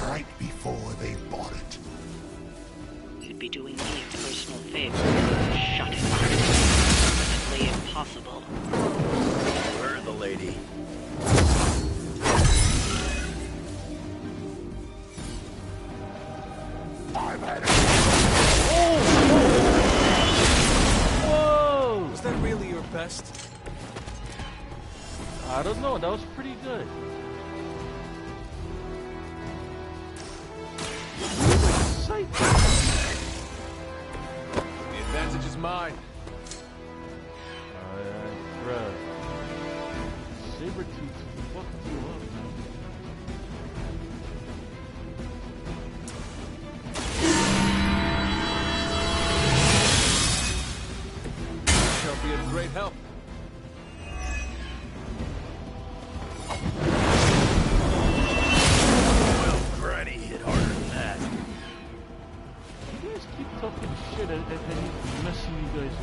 S17: right before they bought it.
S5: You'd be doing me a personal favor if you shut him up. Perfectly impossible.
S18: Where the lady?
S17: I've had it.
S8: Whoa!
S6: Was that really your best?
S8: I don't know, that was pretty good. Sight.
S3: The advantage is mine.
S8: Bruh. Sabretooth fucked you up, man.
S3: Shall be of great help.
S18: Well, Granny hit harder than that.
S8: You guys keep talking shit and messing you guys up.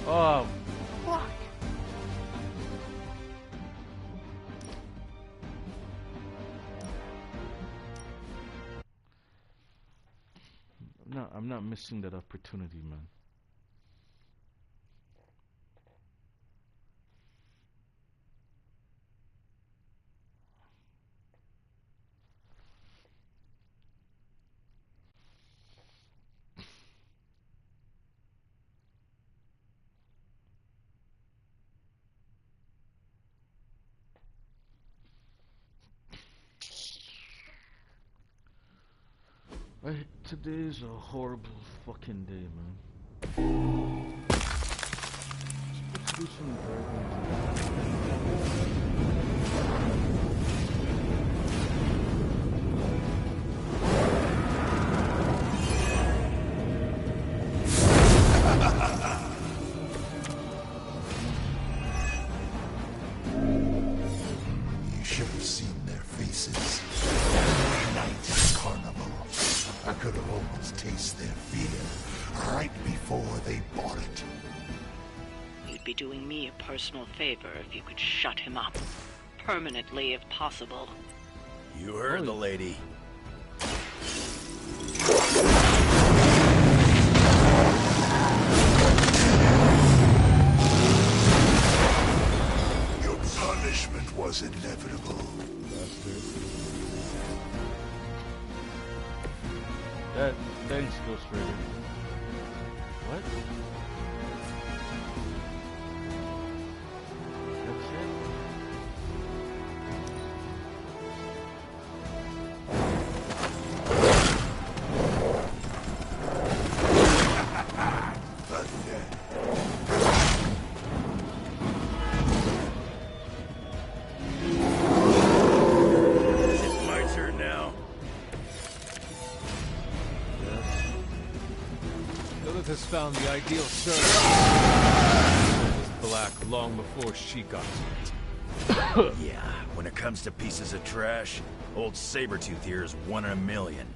S8: Oh, fuck. No, I'm not missing that opportunity, man. Today's a horrible fucking day, man. Let's do some
S17: You should have seen their faces. Family night at the carnival. I could have almost tasted their fear right before they bought it.
S5: You'd be doing me a personal favor if you could shut him up. Permanently, if possible.
S18: You heard the lady.
S17: was inevitable.
S8: Thanks, Ghost Rider. What? That's it?
S1: Found the ideal servant. It was black long before she got to it.
S18: Yeah, when it comes to pieces of trash, old Sabretooth here is 1 in a million.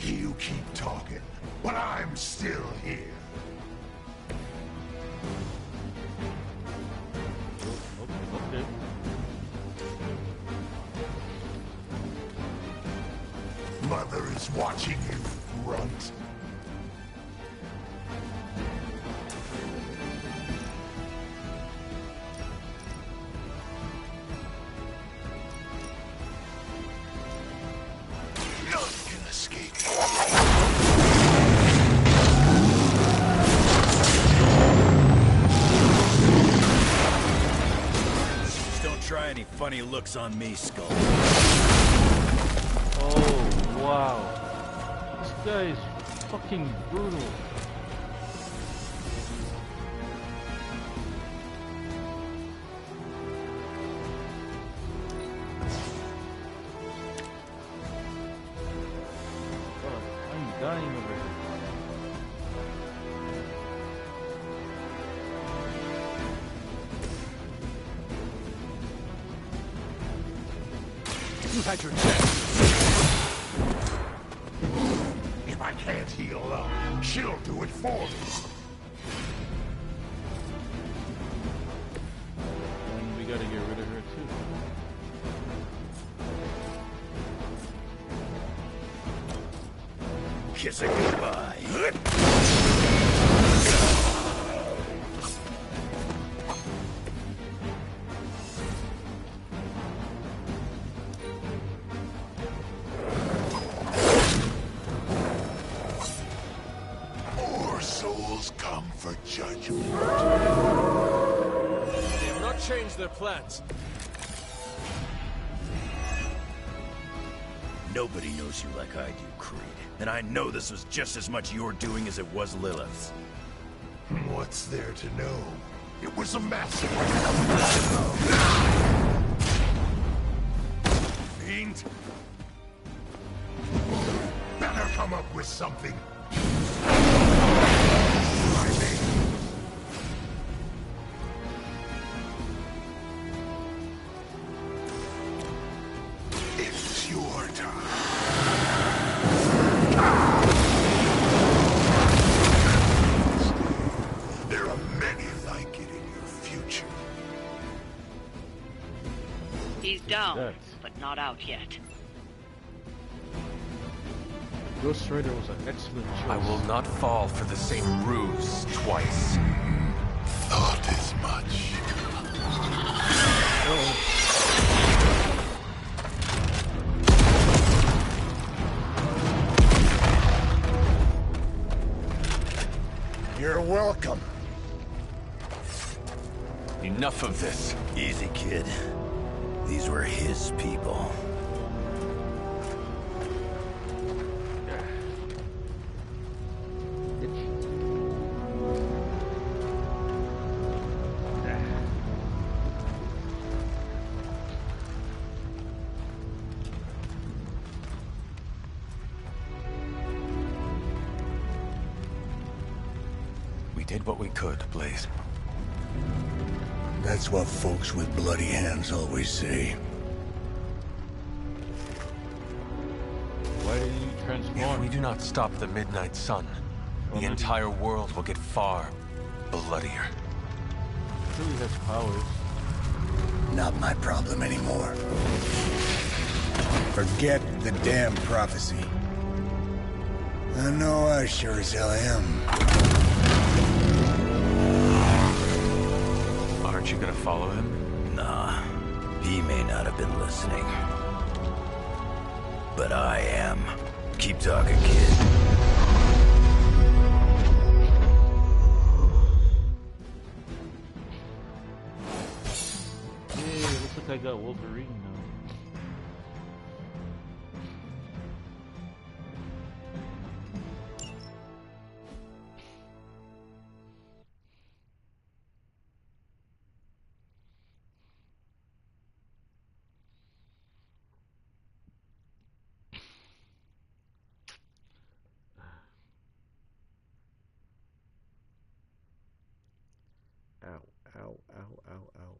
S17: You keep talking, but I'm still here.
S8: Okay.
S17: Mother is watching you, runt.
S18: Funny looks on me, Skull.
S8: Oh, wow. This guy is fucking brutal. Oh, I'm dying over here.
S1: You had your chance.
S17: If I can't heal up, she'll do it for me.
S8: And we gotta get rid of her too.
S18: Kiss it goodbye.
S1: Their plans.
S18: Nobody knows you like I do, Creed. And I know this was just as much your doing as it was Lilith's.
S17: What's there to know? It was a massacre. Fiend! Better come up with something.
S5: Down, but not out yet.
S8: Ghost Rider was an excellent choice.
S10: I will not fall for the same ruse twice.
S17: Thought as much. You're welcome.
S10: Enough of this.
S18: Easy, kid. These were his people.
S10: We did what we could, Blaze.
S17: That's what folks with bloody hands always say.
S8: Why did you transform?
S10: If we do not stop the Midnight Sun, the entire world will get far bloodier.
S8: He really has powers.
S17: Not my problem anymore. Forget the damn prophecy. I know I sure as hell am.
S10: Aren't you gonna follow him?
S18: Nah. He may not have been listening. But I am. Keep talking, kid.
S8: Hey, looks like I got Wolverine now.
S19: Ow, ow, ow, ow, ow.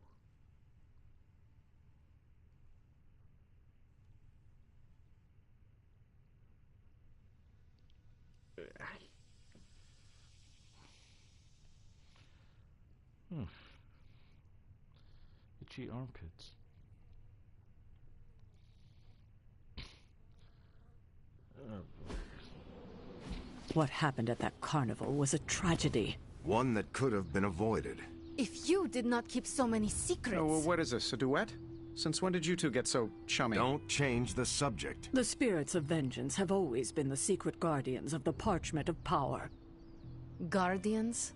S8: Itchy armpits.
S9: What happened at that carnival was a tragedy.
S15: One that could have been avoided.
S4: If you did not keep so many secrets...
S11: Oh, well, what is this, a duet? Since when did you two get so chummy?
S15: Don't change the subject.
S9: The spirits of vengeance have always been the secret guardians of the Parchment of Power.
S4: Guardians?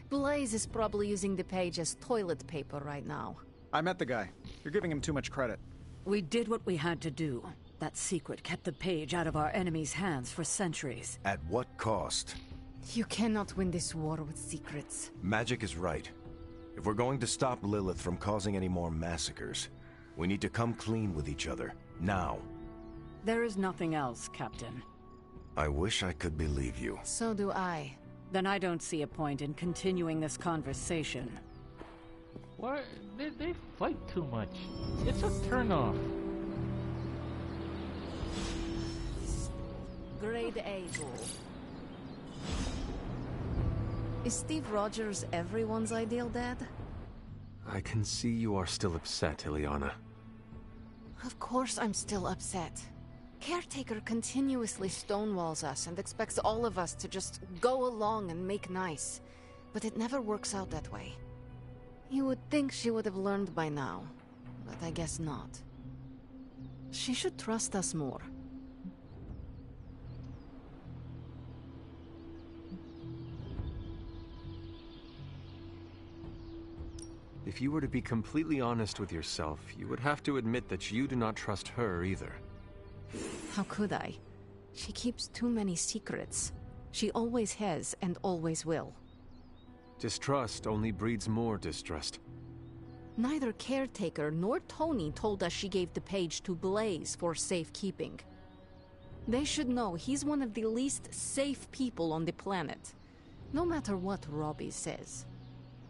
S4: Blaze is probably using the page as toilet paper right now.
S11: I met the guy. You're giving him too much credit.
S9: We did what we had to do. That secret kept the page out of our enemies' hands for centuries.
S15: At what cost?
S4: You cannot win this war with secrets.
S15: Magic is right. If we're going to stop Lilith from causing any more massacres, we need to come clean with each other, now.
S9: There is nothing else, Captain.
S15: I wish I could believe you.
S4: So do I.
S9: Then I don't see a point in continuing this conversation.
S8: Why? They fight too much. It's a turnoff.
S4: Grade A goal. Is Steve Rogers everyone's ideal dad?
S10: I can see you are still upset, Ileana.
S4: Of course I'm still upset. Caretaker continuously stonewalls us and expects all of us to just go along and make nice. But it never works out that way. You would think she would have learned by now, but I guess not. She should trust us more.
S10: If you were to be completely honest with yourself, you would have to admit that you do not trust her either.
S4: How could I? She keeps too many secrets. She always has and always will.
S10: Distrust only breeds more distrust.
S4: Neither Caretaker nor Tony told us she gave the page to Blaze for safekeeping. They should know he's one of the least safe people on the planet, no matter what Robbie says.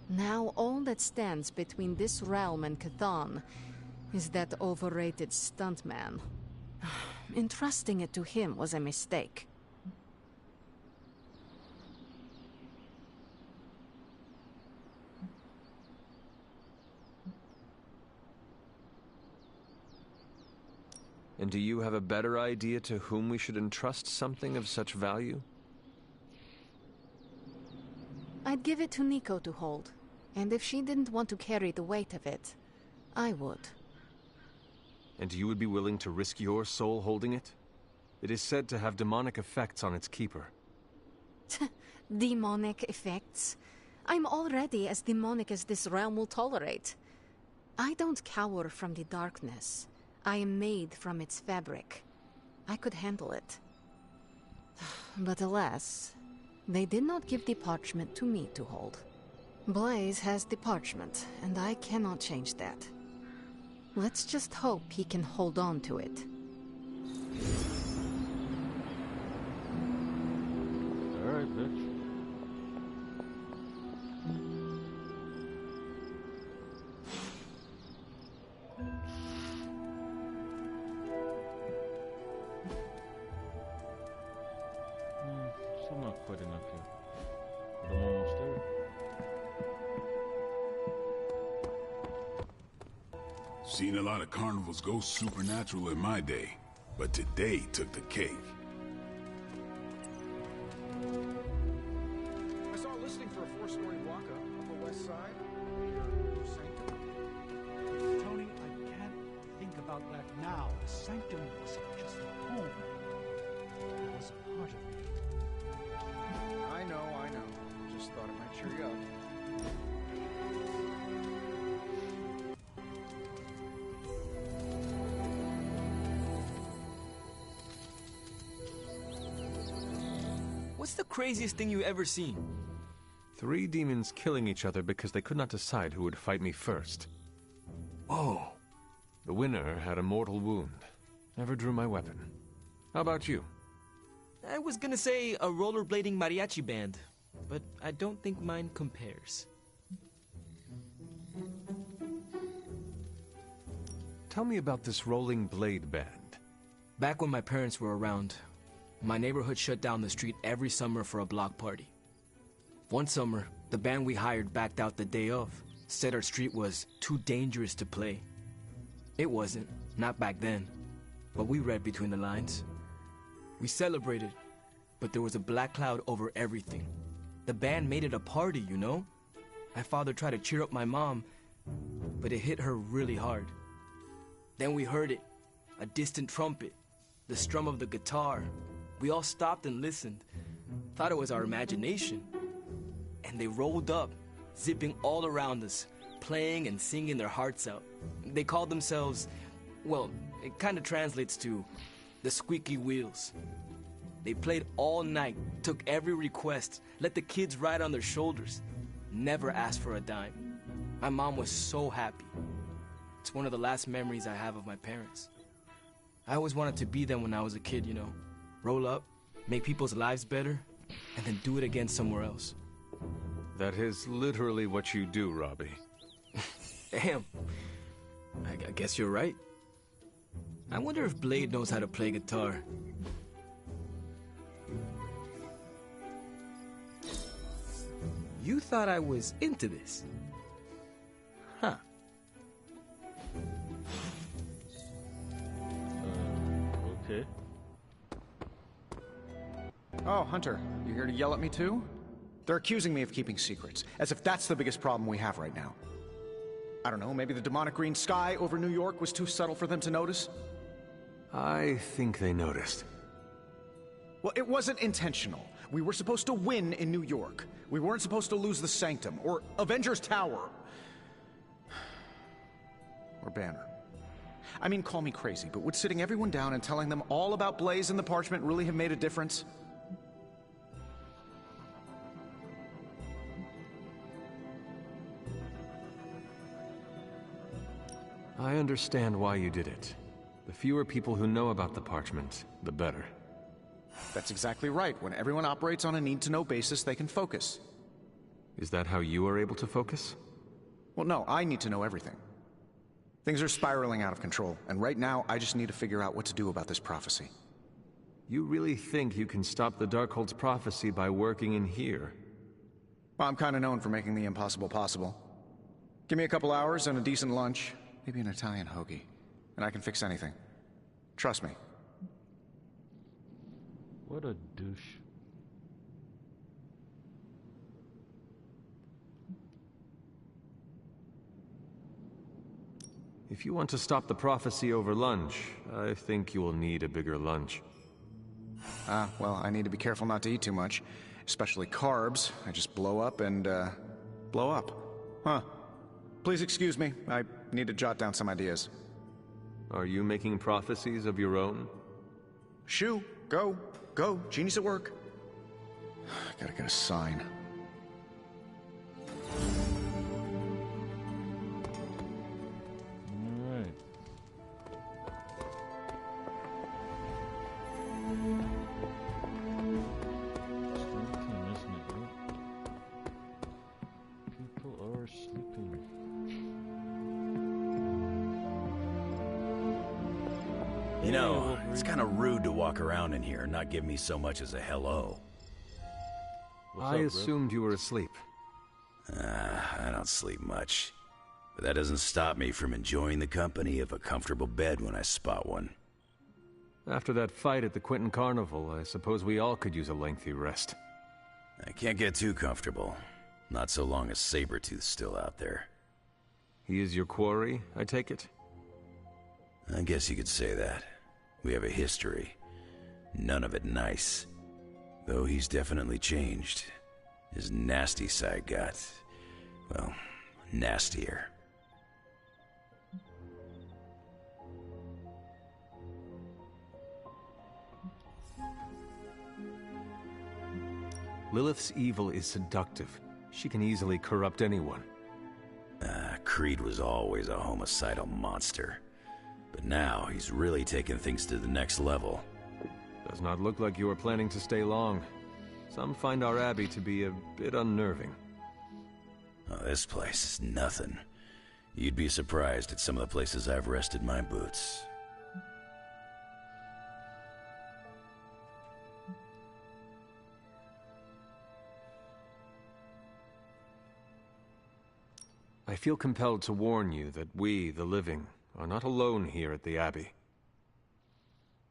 S4: Now all that stands between this realm and Chthon is that overrated stuntman. Entrusting it to him was a mistake.
S10: And do you have a better idea to whom we should entrust something of such value?
S4: I'd give it to Nico to hold. And if she didn't want to carry the weight of it, I would.
S10: And you would be willing to risk your soul holding it? It is said to have demonic effects on its keeper.
S4: Demonic effects? I'm already as demonic as this realm will tolerate. I don't cower from the darkness. I am made from its fabric. I could handle it. But alas, they did not give the parchment to me to hold. Blaze has the parchment, and I cannot change that. Let's just hope he can hold on to it.
S8: Alright, bitch. Still not quite enough yet. But I'm almost there.
S2: Seen a lot of carnivals go supernatural in my day, but today took the cake.
S11: I saw a listing for a 4-story walk-up, Upper West Side. Sanctum.
S1: Tony, I
S11: about that now. The Sanctum wasn't just a home. It was a part of me. I know. Just thought it might cheer you up.
S6: What's the craziest thing you ever seen?
S10: 3 demons killing each other because they could not decide who would fight me first.
S6: Oh.
S10: The winner had a mortal wound. Never drew my weapon. How about you?
S6: I was gonna say a rollerblading mariachi band, but I don't think mine compares.
S10: Tell me about this Rolling Blade band.
S6: Back when my parents were around, my neighborhood shut down the street every summer for a block party. One summer, the band we hired backed out the day of, said our street was too dangerous to play. It wasn't, not back then, but we read between the lines. We celebrated, but there was a black cloud over everything. The band made it a party, you know? My father tried to cheer up my mom, but it hit her really hard. Then we heard it, a distant trumpet, the strum of the guitar. We all stopped and listened, thought it was our imagination. And they rolled up, zipping all around us, playing and singing their hearts out. They called themselves, well, it kind of translates to the Squeaky Wheels. They played all night, took every request, let the kids ride on their shoulders, never asked for a dime. My mom was so happy. It's one of the last memories I have of my parents. I always wanted to be them when I was a kid, you know. Roll up, make people's lives better, and then do it again somewhere else.
S10: That is literally what you do, Robbie.
S6: Damn. I guess you're right. I wonder if Blade knows how to play guitar. You thought I was into this? Huh.
S8: Okay.
S11: Oh, Hunter, you here to yell at me too? They're accusing me of keeping secrets, as if that's the biggest problem we have right now. I don't know, maybe the demonic green sky over New York was too subtle for them to notice?
S10: I think they noticed.
S11: Well, it wasn't intentional. We were supposed to win in New York. We weren't supposed to lose the Sanctum, or Avengers Tower. Or Banner. I mean, call me crazy, but would sitting everyone down and telling them all about Blaze and the Parchment really have made a difference?
S10: I understand why you did it. The fewer people who know about the Parchment, the better.
S11: That's exactly right. When everyone operates on a need-to-know basis, they can focus.
S10: Is that how you are able to focus?
S11: Well, no, I need to know everything. Things are spiraling out of control, and right now, I just need to figure out what to do about this prophecy.
S10: You really think you can stop the Darkhold's prophecy by working in here?
S11: Well, I'm kind of known for making the impossible possible. Give me a couple hours and a decent lunch, maybe an Italian hoagie, and I can fix anything. Trust me.
S8: What a douche.
S10: If you want to stop the prophecy over lunch, I think you will need a bigger lunch.
S11: Well, I need to be careful not to eat too much. Especially carbs. I just blow up and, blow up. Huh. Please excuse me. I need to jot down some ideas.
S10: Are you making prophecies of your own?
S11: Shoo, go. Go. Genius at work. Gotta get a sign.
S8: Alright. People are sleeping.
S18: You know, it's kind of rude to walk around in here and not give me so much as a hello.
S10: I assumed you were asleep.
S18: I don't sleep much. But that doesn't stop me from enjoying the company of a comfortable bed when I spot one.
S10: After that fight at the Quentin Carnival, I suppose we all could use a lengthy rest.
S18: I can't get too comfortable. Not so long as Sabretooth's still out there.
S10: He is your quarry, I take it?
S18: I guess you could say that. We have a history. None of it nice. Though he's definitely changed. His nasty side got, well, nastier.
S10: Lilith's evil is seductive. She can easily corrupt anyone.
S18: Creed was always a homicidal monster. But now he's really taken things to the next level.
S10: Does not look like you are planning to stay long. Some find our abbey to be a bit unnerving.
S18: Oh, this place is nothing. You'd be surprised at some of the places I've rested my boots.
S10: I feel compelled to warn you that we, the living, are not alone here at the Abbey.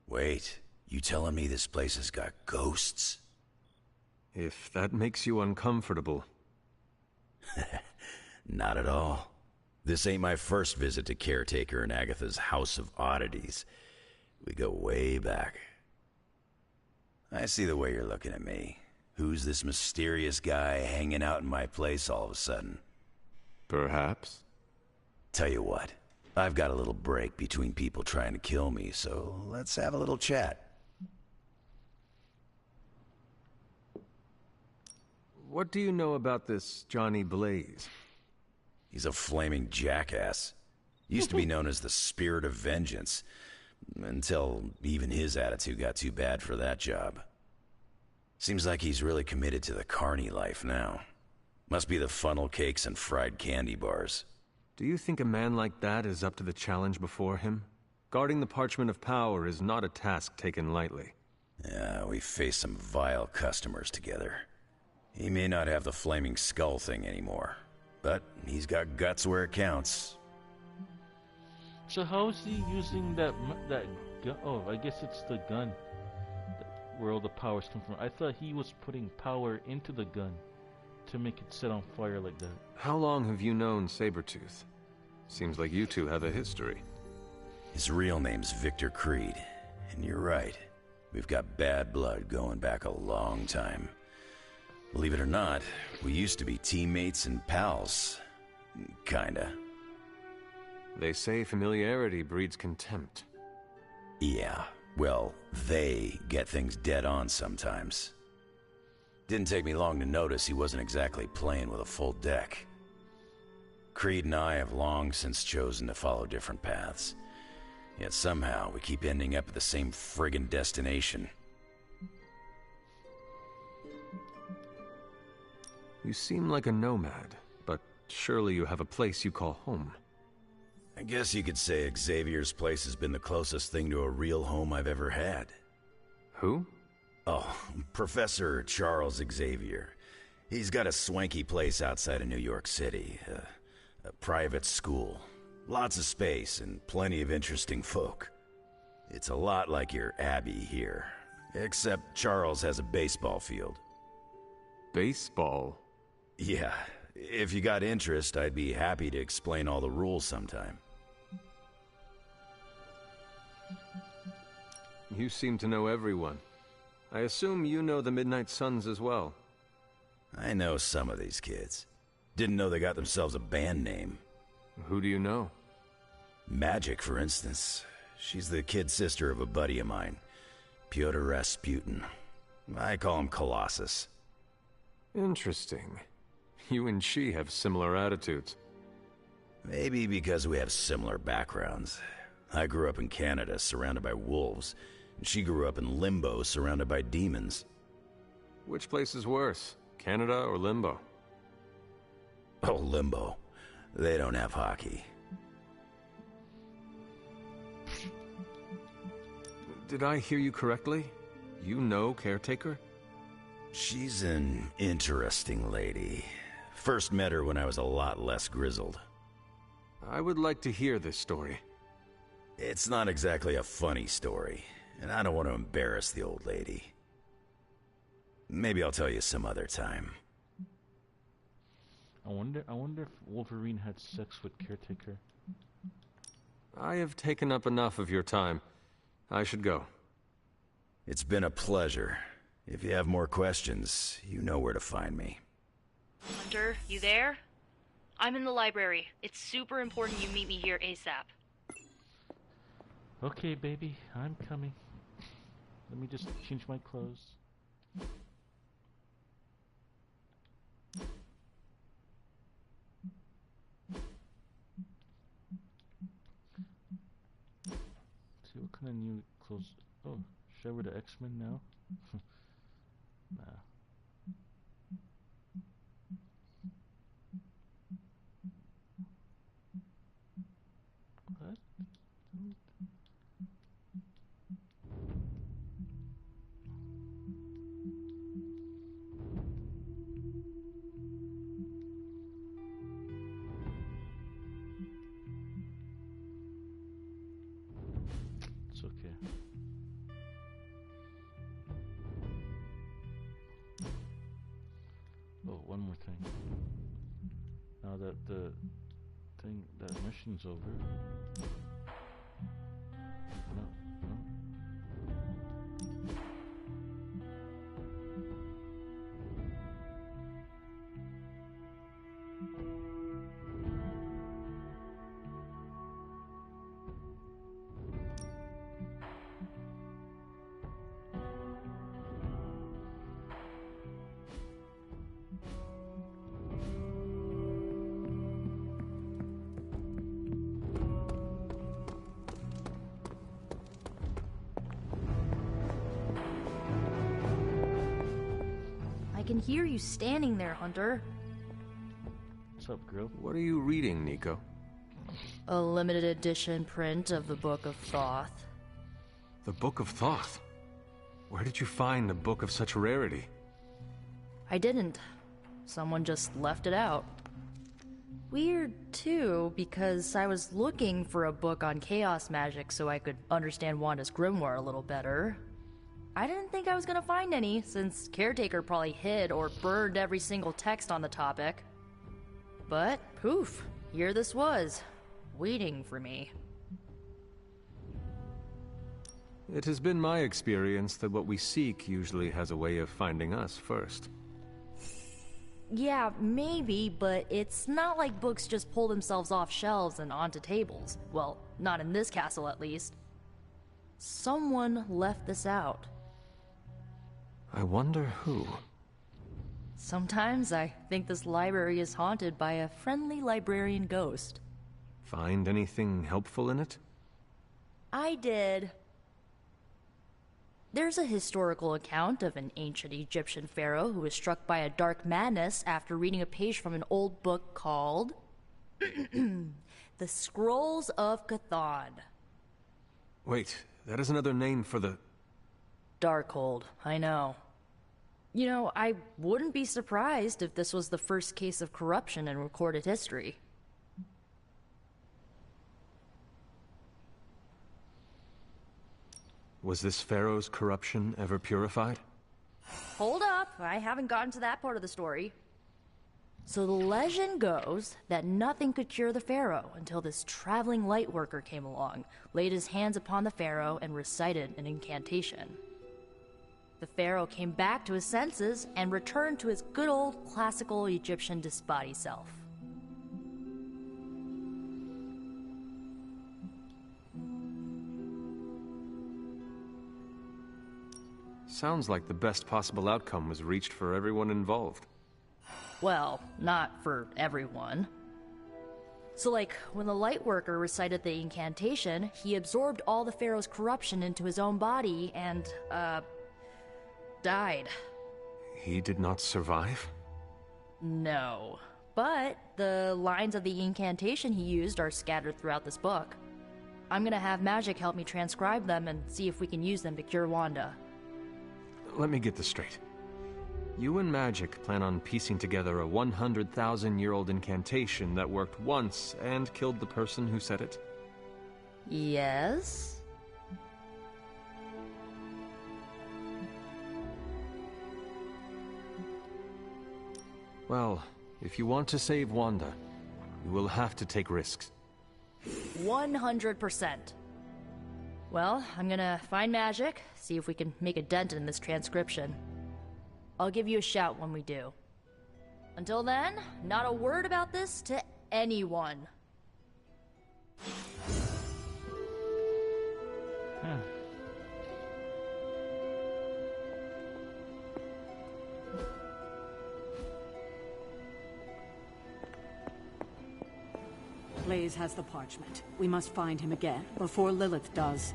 S18: Wait, you telling me this place has got ghosts?
S10: If that makes you uncomfortable.
S18: Not at all. This ain't my first visit to Caretaker and Agatha's House of Oddities. We go way back. I see the way you're looking at me. Who's this mysterious guy hanging out in my place all of a sudden?
S10: Perhaps.
S18: Tell you what, I've got a little break between people trying to kill me, so let's have a little chat.
S10: What do you know about this Johnny Blaze?
S18: He's a flaming jackass. Used to be known as the Spirit of Vengeance, until even his attitude got too bad for that job. Seems like he's really committed to the carny life now. Must be the funnel cakes and fried candy bars.
S10: Do you think a man like that is up to the challenge before him? Guarding the Parchment of Power is not a task taken lightly.
S18: Yeah, we face some vile customers together. He may not have the flaming skull thing anymore, but he's got guts where it counts.
S8: So how is he using that gun? Oh, I guess it's the gun where all the powers come from. I thought he was putting power into the gun to make it set on fire like that.
S10: How long have you known Sabretooth? Seems like you two have a history.
S18: His real name's Victor Creed, and you're right. We've got bad blood going back a long time. Believe it or not, we used to be teammates and pals. Kinda.
S10: They say familiarity breeds contempt.
S18: Yeah, well, they get things dead on sometimes. Didn't take me long to notice he wasn't exactly playing with a full deck. Creed and I have long since chosen to follow different paths. Yet somehow we keep ending up at the same friggin' destination.
S10: You seem like a nomad, but surely you have a place you call home.
S18: I guess you could say Xavier's place has been the closest thing to a real home I've ever had.
S10: Who?
S18: Oh, Professor Charles Xavier. He's got a swanky place outside of New York City. A private school. Lots of space and plenty of interesting folk. It's a lot like your Abbey here. Except Charles has a baseball field.
S10: Baseball?
S18: Yeah. If you got interest, I'd be happy to explain all the rules sometime.
S10: You seem to know everyone. I assume you know the Midnight Suns as well.
S18: I know some of these kids. Didn't know they got themselves a band name.
S10: Who do you know?
S18: Magic, for instance. She's the kid sister of a buddy of mine, Pyotr Rasputin. I call him Colossus.
S10: Interesting. You and she have similar attitudes.
S18: Maybe because we have similar backgrounds. I grew up in Canada, surrounded by wolves. And she grew up in Limbo, surrounded by demons.
S10: Which place is worse, Canada or Limbo?
S18: Oh, Limbo. They don't have hockey.
S10: Did I hear you correctly? You know Caretaker?
S18: She's an interesting lady. First met her when I was a lot less grizzled.
S10: I would like to hear this story.
S18: It's not exactly a funny story, and I don't want to embarrass the old lady. Maybe I'll tell you some other time.
S8: I wonder if Wolverine had sex with Caretaker.
S10: I have taken up enough of your time. I should go.
S18: It's been a pleasure. If you have more questions, you know where to find me.
S12: Hunter, you there? I'm in the library. It's super important you meet me here ASAP.
S8: Okay, baby, I'm coming. Let me just change my clothes. See what kind of new clothes. Oh, should I wear the X-Men now? Nah. What? It's okay. Oh, one more thing. Now that the mission's over. No.
S12: I can hear you standing there, Hunter.
S8: What's up, girl?
S10: What are you reading, Nico?
S12: A limited edition print of the Book of Thoth.
S10: The Book of Thoth? Where did you find a book of such rarity?
S12: I didn't. Someone just left it out. Weird, too, because I was looking for a book on chaos magic so I could understand Wanda's grimoire a little better. I didn't think I was gonna find any, since Caretaker probably hid or burned every single text on the topic. But, poof, here this was, waiting for me.
S10: It has been my experience that what we seek usually has a way of finding us first.
S12: Yeah, maybe, but it's not like books just pull themselves off shelves and onto tables. Well, not in this castle at least. Someone left this out.
S10: I wonder who.
S12: Sometimes I think this library is haunted by a friendly librarian ghost.
S10: Find anything helpful in it?
S12: I did. There's a historical account of an ancient Egyptian pharaoh who was struck by a dark madness after reading a page from an old book called The Scrolls of Chthon.
S10: Wait, that is another name for the...
S12: Darkhold, I know. You know, I wouldn't be surprised if this was the first case of corruption in recorded history.
S10: Was this pharaoh's corruption ever purified?
S12: Hold up, I haven't gotten to that part of the story. So the legend goes that nothing could cure the pharaoh until this traveling light worker came along, laid his hands upon the pharaoh, and recited an incantation. The pharaoh came back to his senses and returned to his good old classical Egyptian disbody self.
S10: Sounds like the best possible outcome was reached for everyone involved.
S12: Well, not for everyone. So like, when the Lightworker recited the incantation, he absorbed all the pharaoh's corruption into his own body and, died.
S10: He did not survive?
S12: No. But the lines of the incantation he used are scattered throughout this book. I'm gonna have Magic help me transcribe them and see if we can use them to cure Wanda.
S10: Let me get this straight. You and Magic plan on piecing together a 100,000-year-old incantation that worked once and killed the person who said it?
S12: Yes?
S10: Well, if you want to save Wanda, you will have to take risks.
S12: 100%. Well, I'm gonna find Magic, see if we can make a dent in this transcription. I'll give you a shout when we do. Until then, not a word about this to anyone.
S9: Blaze has the parchment. We must find him again, before Lilith does.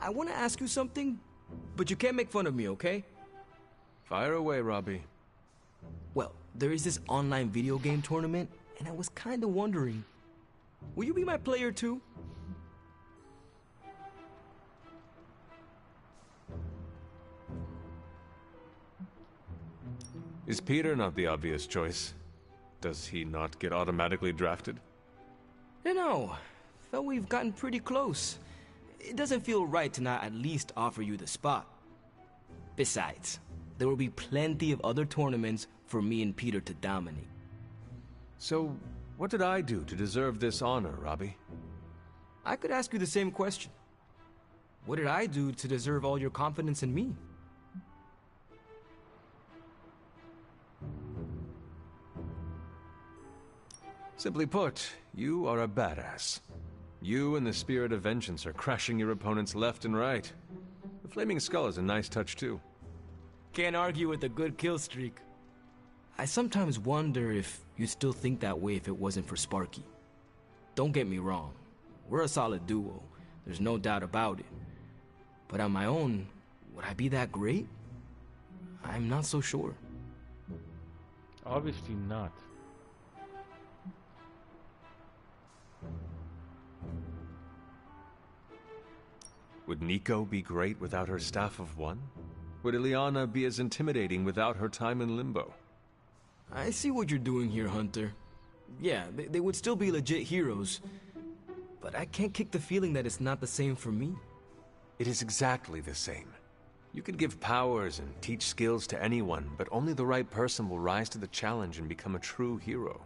S6: I want to ask you something, but you can't make fun of me, okay?
S10: Fire away, Robbie.
S6: Well, there is this online video game tournament, and I was kind of wondering, will you be my player too?
S10: Is Peter not the obvious choice? Does he not get automatically drafted?
S6: You know, felt we've gotten pretty close. It doesn't feel right to not at least offer you the spot. Besides, there will be plenty of other tournaments for me and Peter to dominate.
S10: So, what did I do to deserve this honor, Robbie?
S6: I could ask you the same question. What did I do to deserve all your confidence in me?
S10: Simply put, you are a badass. You and the Spirit of Vengeance are crushing your opponents left and right. The Flaming Skull is a nice touch too.
S6: Can't argue with a good kill streak. I sometimes wonder if you'd still think that way if it wasn't for Sparky. Don't get me wrong, we're a solid duo, there's no doubt about it. But on my own, would I be that great? I'm not so sure.
S8: Obviously not.
S10: Would Nico be great without her Staff of One? Would Ileana be as intimidating without her time in Limbo?
S6: I see what you're doing here, Hunter. Yeah, they would still be legit heroes. But I can't kick the feeling that it's not the same for me.
S10: It is exactly the same. You can give powers and teach skills to anyone, but only the right person will rise to the challenge and become a true hero.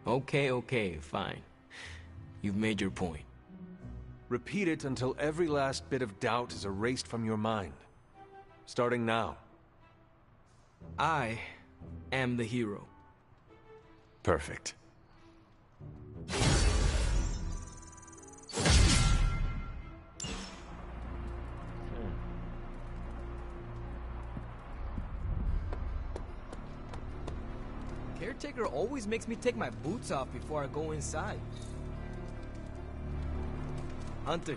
S6: Okay, fine. You've made your point.
S10: Repeat it until every last bit of doubt is erased from your mind. Starting now.
S6: I am the hero.
S10: Perfect.
S6: Caretaker always makes me take my boots off before I go inside. Hunter,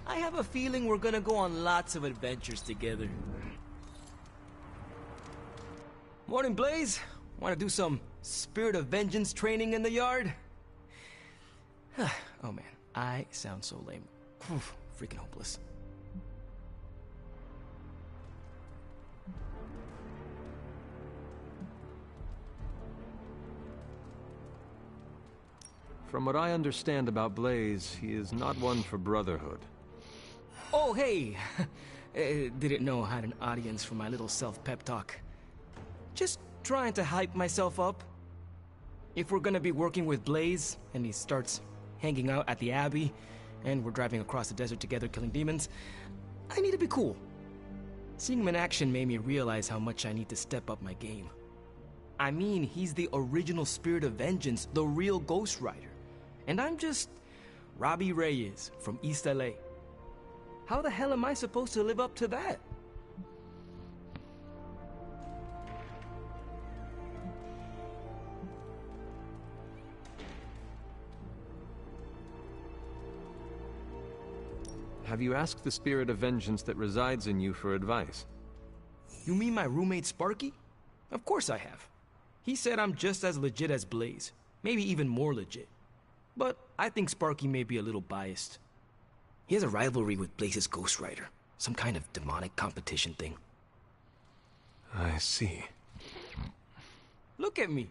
S6: I have a feeling we're gonna go on lots of adventures together. Morning, Blaze. Want to do some Spirit of Vengeance training in the yard? Oh man, I sound so lame. Freaking hopeless.
S10: From what I understand about Blaze, he is not one for brotherhood.
S6: Oh, hey! Didn't know I had an audience for my little self-pep talk. Just trying to hype myself up. If we're gonna be working with Blaze, and he starts hanging out at the Abbey, and we're driving across the desert together killing demons, I need to be cool. Seeing him in action made me realize how much I need to step up my game. I mean, he's the original Spirit of Vengeance, the real Ghost Rider. And I'm just Robbie Reyes from East LA. How the hell am I supposed to live up to that?
S10: Have you asked the Spirit of Vengeance that resides in you for advice?
S6: You mean my roommate Sparky? Of course I have. He said I'm just as legit as Blaze, maybe even more legit. But I think Sparky may be a little biased. He has a rivalry with Blaze's Ghost Rider, some kind of demonic competition thing.
S10: I see.
S6: Look at me.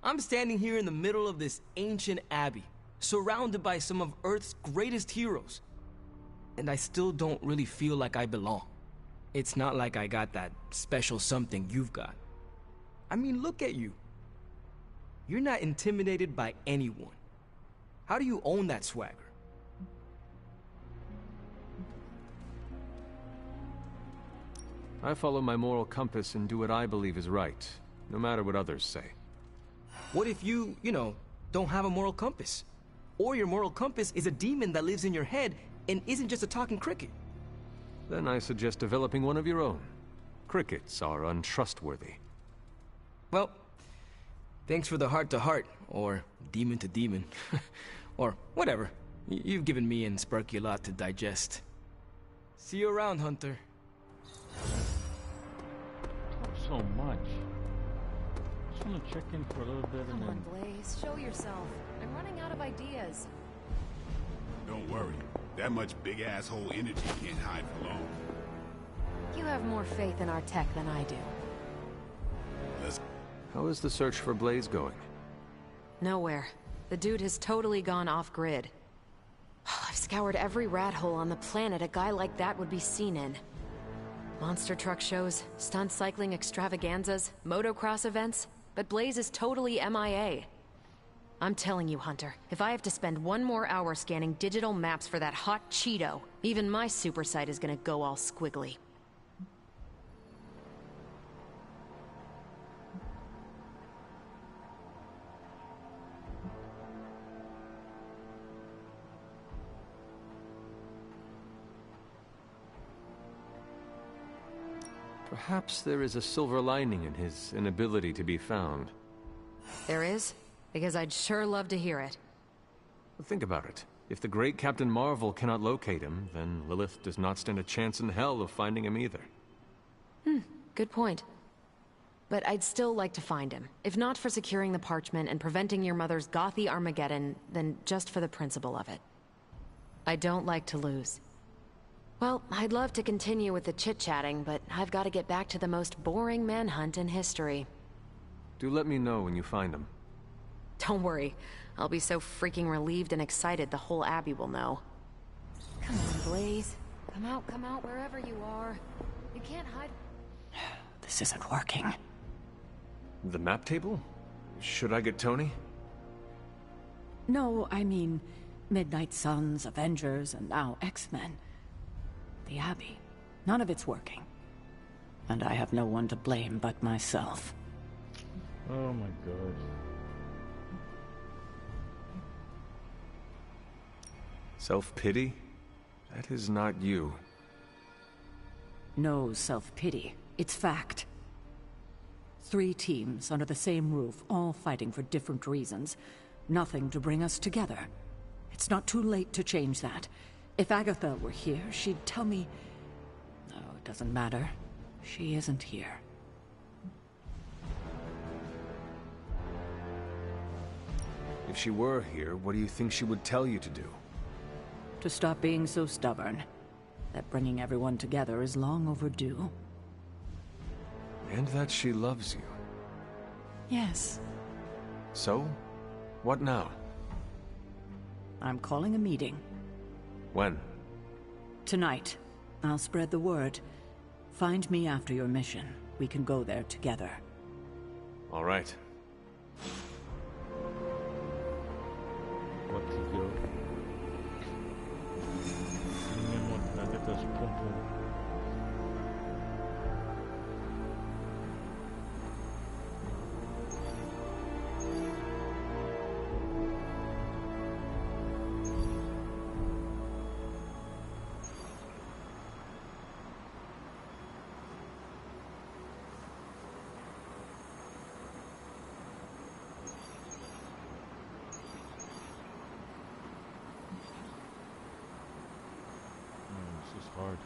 S6: I'm standing here in the middle of this ancient abbey, surrounded by some of Earth's greatest heroes. And I still don't really feel like I belong. It's not like I got that special something you've got. I mean, look at you. You're not intimidated by anyone. How do you own that swagger?
S10: I follow my moral compass and do what I believe is right, no matter what others say.
S6: What if you don't have a moral compass? Or your moral compass is a demon that lives in your head and isn't just a talking cricket?
S10: Then I suggest developing one of your own. Crickets are untrustworthy.
S6: Well, thanks for the heart-to-heart, or demon-to-demon, or whatever. You've given me and Sparky a lot to digest. See you around, Hunter.
S8: Talk so much. Just want to check in for a little bit and
S16: Come
S8: then...
S16: on, Blaze. Show yourself. I'm running out of ideas.
S2: Don't worry. That much big asshole energy can't hide for long.
S16: You have more faith in our tech than I do.
S10: How is the search for Blaze going?
S16: Nowhere. The dude has totally gone off-grid. I've scoured every rat hole on the planet a guy like that would be seen in. Monster truck shows, stunt cycling extravaganzas, motocross events, but Blaze is totally MIA. I'm telling you, Hunter, if I have to spend one more hour scanning digital maps for that hot Cheeto, even my super sight is gonna go all squiggly.
S10: Perhaps there is a silver lining in his inability to be found.
S16: There is? Because I'd sure love to hear it.
S10: Think about it. If the great Captain Marvel cannot locate him, then Lilith does not stand a chance in hell of finding him either.
S16: Good point. But I'd still like to find him. If not for securing the parchment and preventing your mother's gothy Armageddon, then just for the principle of it. I don't like to lose. Well, I'd love to continue with the chit-chatting, but I've got to get back to the most boring manhunt in history.
S10: Do let me know when you find him.
S16: Don't worry. I'll be so freaking relieved and excited the whole Abbey will know. Come on, Blaze. Come out wherever you are. You can't hide...
S9: This isn't working.
S10: The map table? Should I get Tony?
S9: No, I mean... Midnight Suns, Avengers, and now X-Men. The Abbey. None of it's working. And I have no one to blame but myself.
S8: Oh my god.
S10: Self-pity? That is not you.
S9: No self-pity. It's fact. 3 teams under the same roof, all fighting for different reasons. Nothing to bring us together. It's not too late to change that. If Agatha were here, she'd tell me... No, it doesn't matter. She isn't here.
S10: If she were here, what do you think she would tell you to do?
S9: To stop being so stubborn. That bringing everyone together is long overdue.
S10: And that she loves you.
S9: Yes.
S10: So? What now?
S9: I'm calling a meeting.
S10: When?
S9: Tonight. I'll spread the word. Find me after your mission. We can go there together.
S10: All right.
S8: What to do? Agatha's pum pum. hard.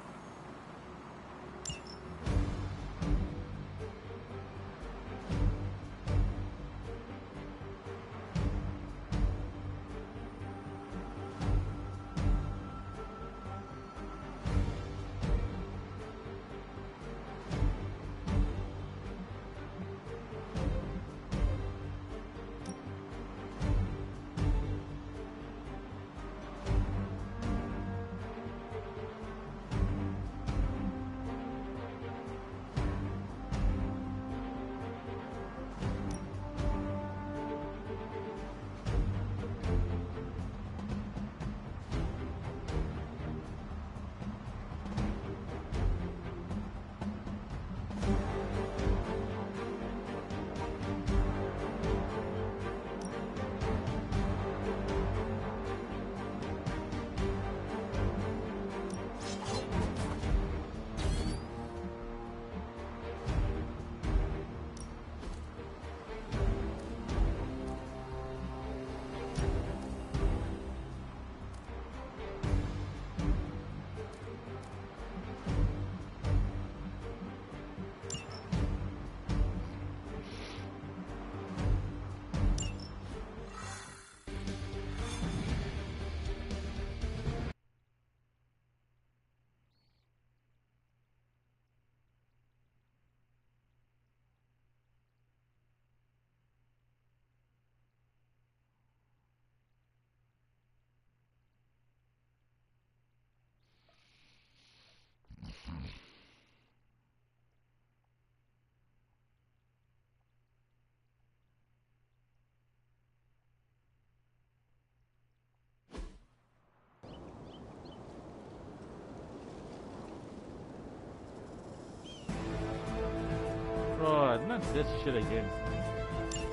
S8: Oh, not this shit again.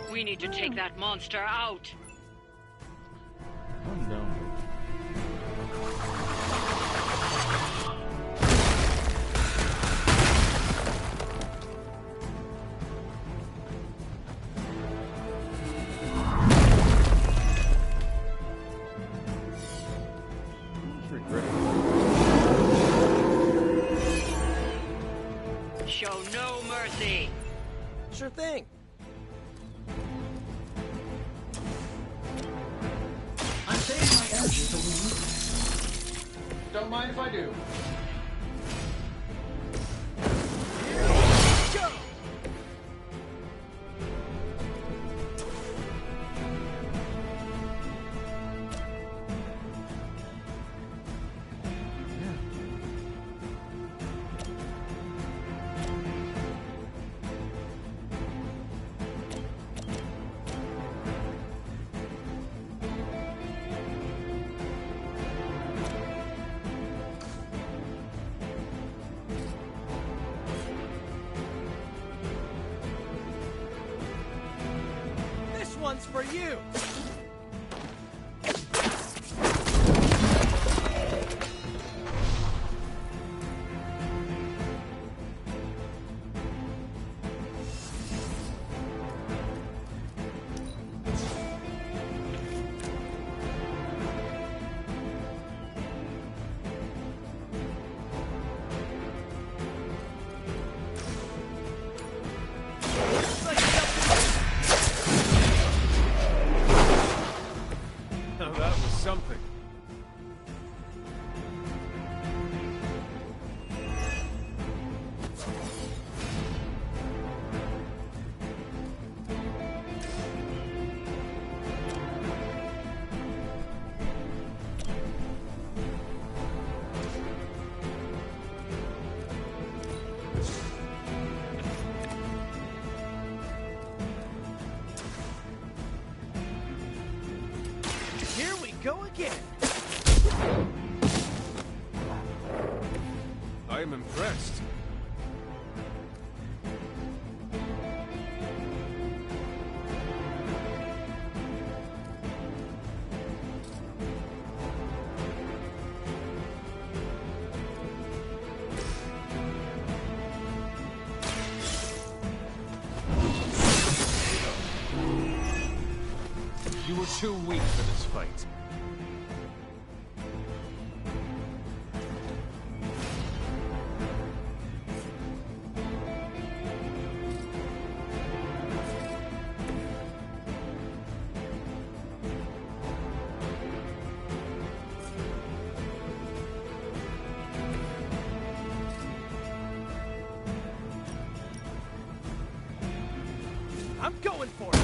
S5: We need to take that monster out.
S8: I'm down.
S5: Show no mercy.
S19: Sure thing.
S20: I'm saving my energy till we meet. Don't mind if I do. Go! One's for you.
S1: Something.
S20: Here we go again.
S1: I am impressed. You were too weak for this fight. I'm going for it!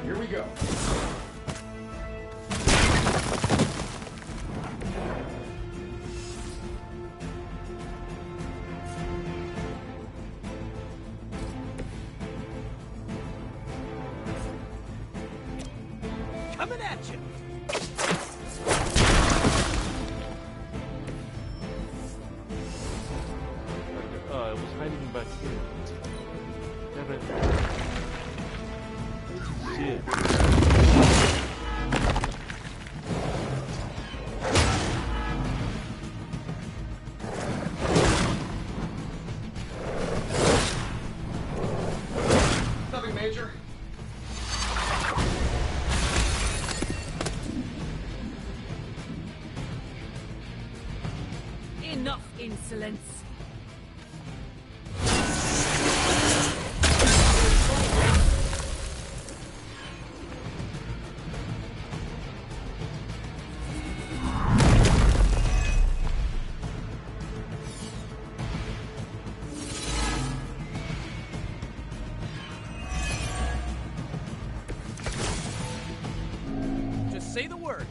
S11: Here we go.
S1: Coming at you!
S8: I was hiding back here. Damn it. Shit.
S11: Nothing major.
S14: Enough insolence.
S1: Just say the word.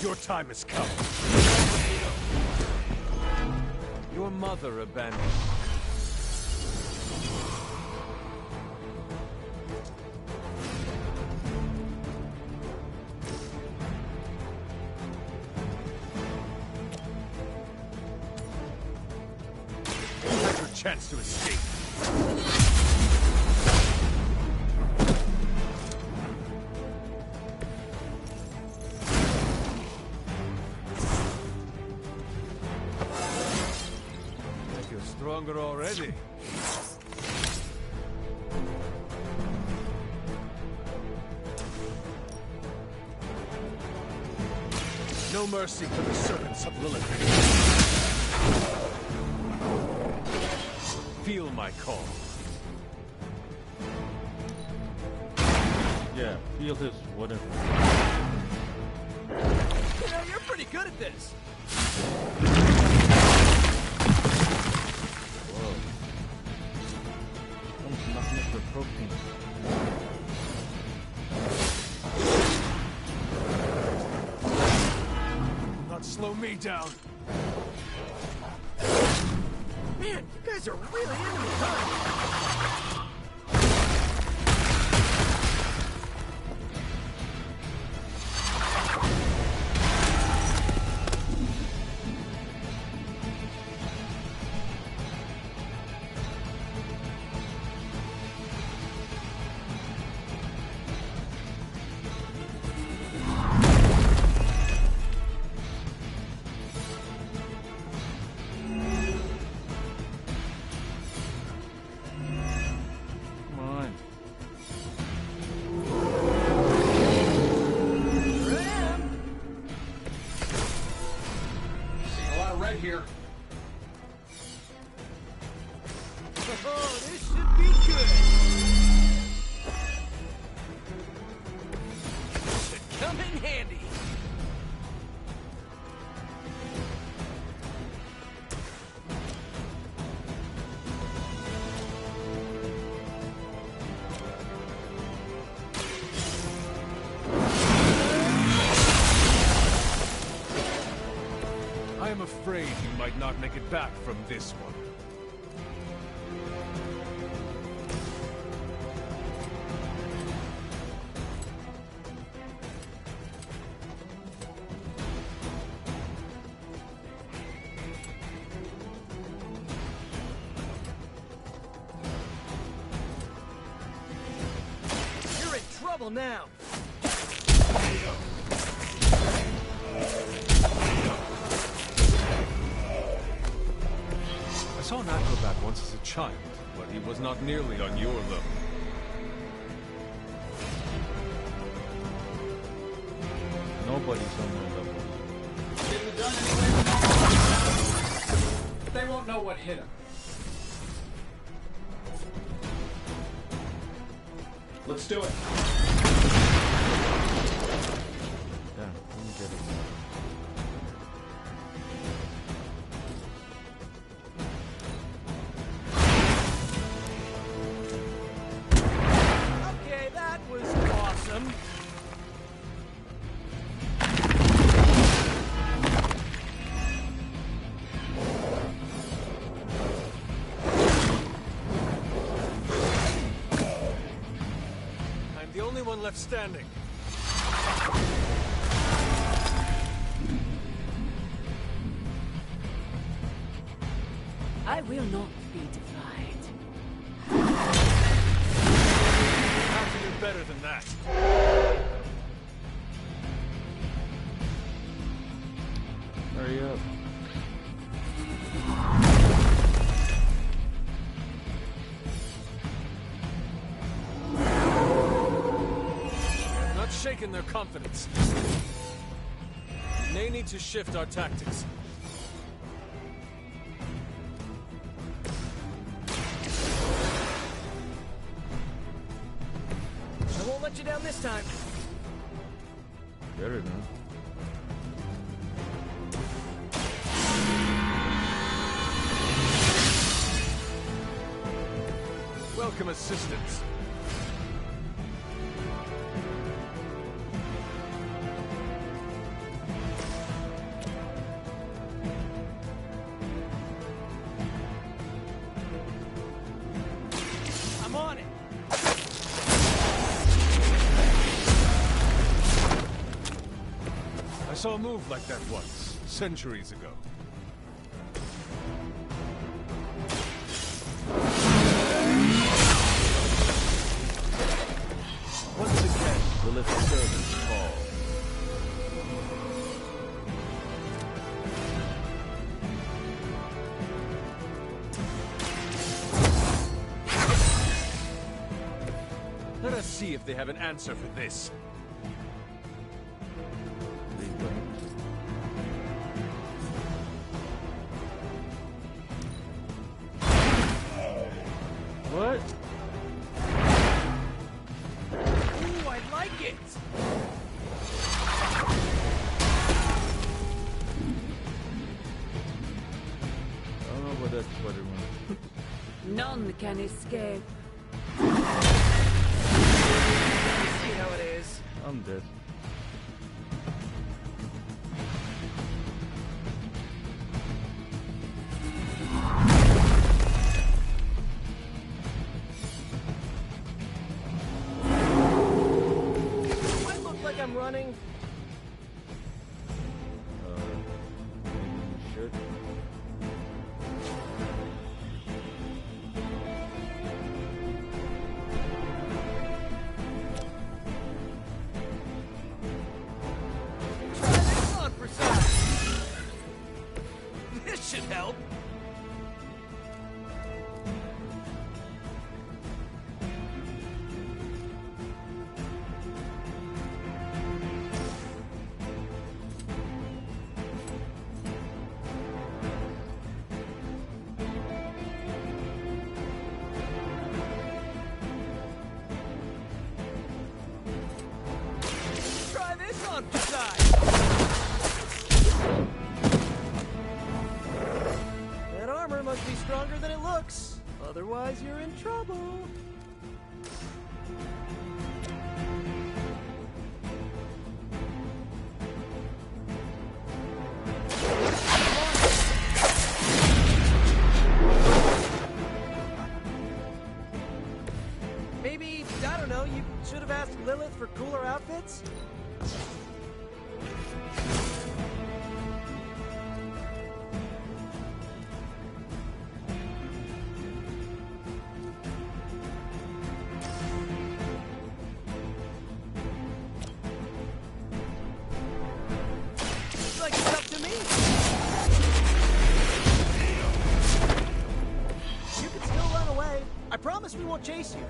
S1: Your time has come.
S3: Your mother abandoned.
S1: You had your chance to escape.
S3: You're stronger already.
S1: No mercy for the servants of Lilith.
S3: Feel my call.
S8: Yeah, feel his whatever.
S1: You know, you're pretty good at this.
S8: Whoa. I'm knocking it for protein.
S1: Not slow me down. Man, you guys are really into me, huh?
S8: Come on.
S11: Seeing a lot of red here.
S1: Oh, this should be good. Should come in handy.
S3: I am afraid you might not make it back from this one.
S6: trouble now.
S3: I saw an acrobat once as a child, but he was not nearly on your level.
S8: Nobody's on your level.
S20: They won't know what hit him. Let's do it.
S8: Yeah, let me get it.
S6: Okay, that was awesome.
S3: I'm the only one left standing.
S9: I will not be defied.
S3: Have to do better than that.
S8: Hurry up.
S3: Not shaken their confidence. May need to shift our tactics.
S6: I won't let you down this time.
S8: Better not.
S3: Welcome assistance.
S6: I'm on it.
S3: I saw a move like that once, centuries ago. Once again, Lilith's servants fall. Let us see if they have an answer for this.
S8: What?
S6: Ooh, I like it.
S8: I don't know about that Spider-Man.
S9: None can escape.
S6: See how it is.
S8: I'm dead.
S6: Do I look like I'm running?
S8: You should.
S6: Try this on for size. This should help. Try this on for size. That armor must be stronger than it looks. Otherwise, you're in trouble. Maybe, I don't know, you should have asked Lilith for cooler outfits?
S20: Promise we won't chase you.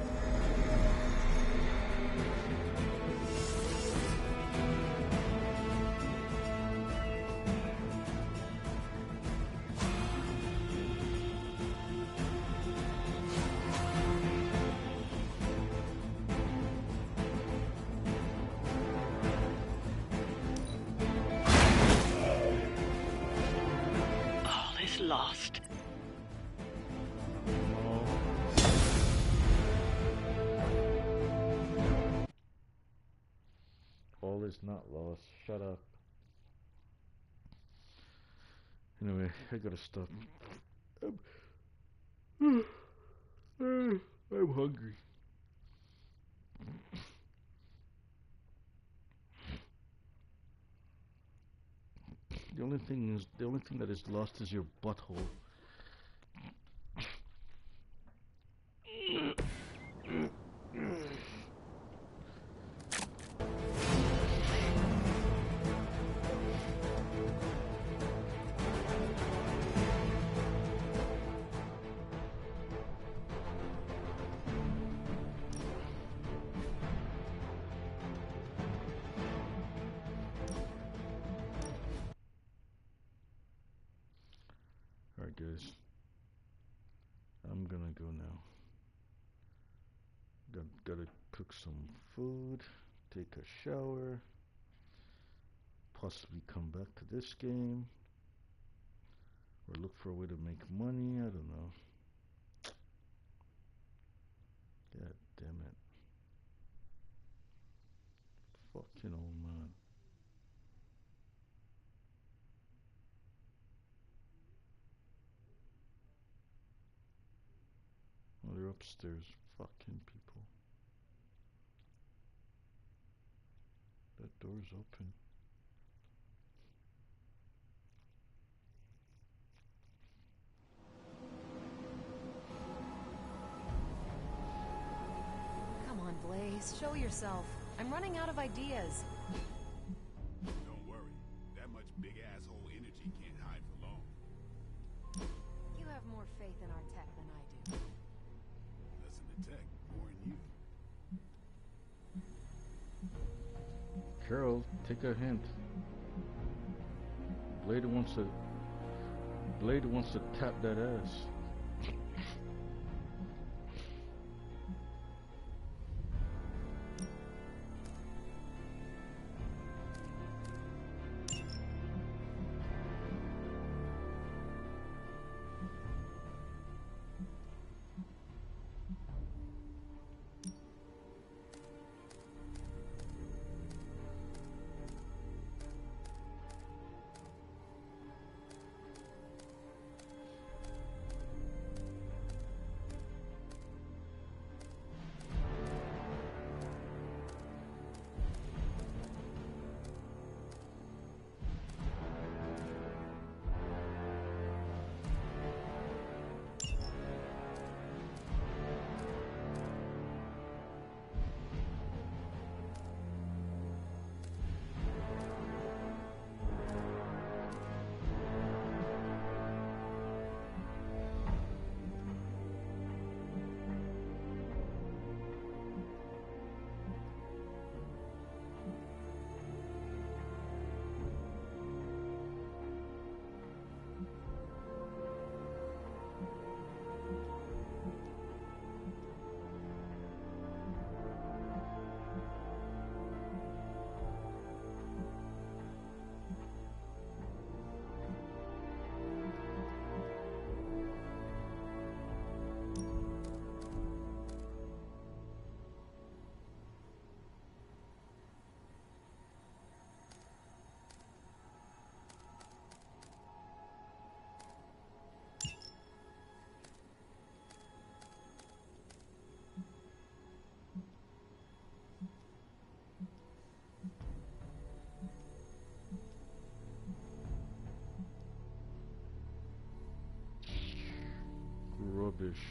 S5: All is lost.
S8: All is not lost. Shut up. Anyway, I gotta stop. I'm hungry. The only thing that is lost is your butthole. Alright guys, I'm gonna go now. Gotta cook some food, take a shower, possibly come back to this game, or look for a way to make money, I don't know. God damn it. Fucking old man. Oh, they're upstairs. Fucking people. That door's open.
S16: Come on, Blaze, show yourself. I'm running out of ideas.
S2: Don't worry. That much big asshole energy can't hide for long.
S16: You have more faith in our tech than I do.
S2: Less in the tech, more in you.
S8: Carol, take a hint. Blade wants to tap that ass. Rubbish.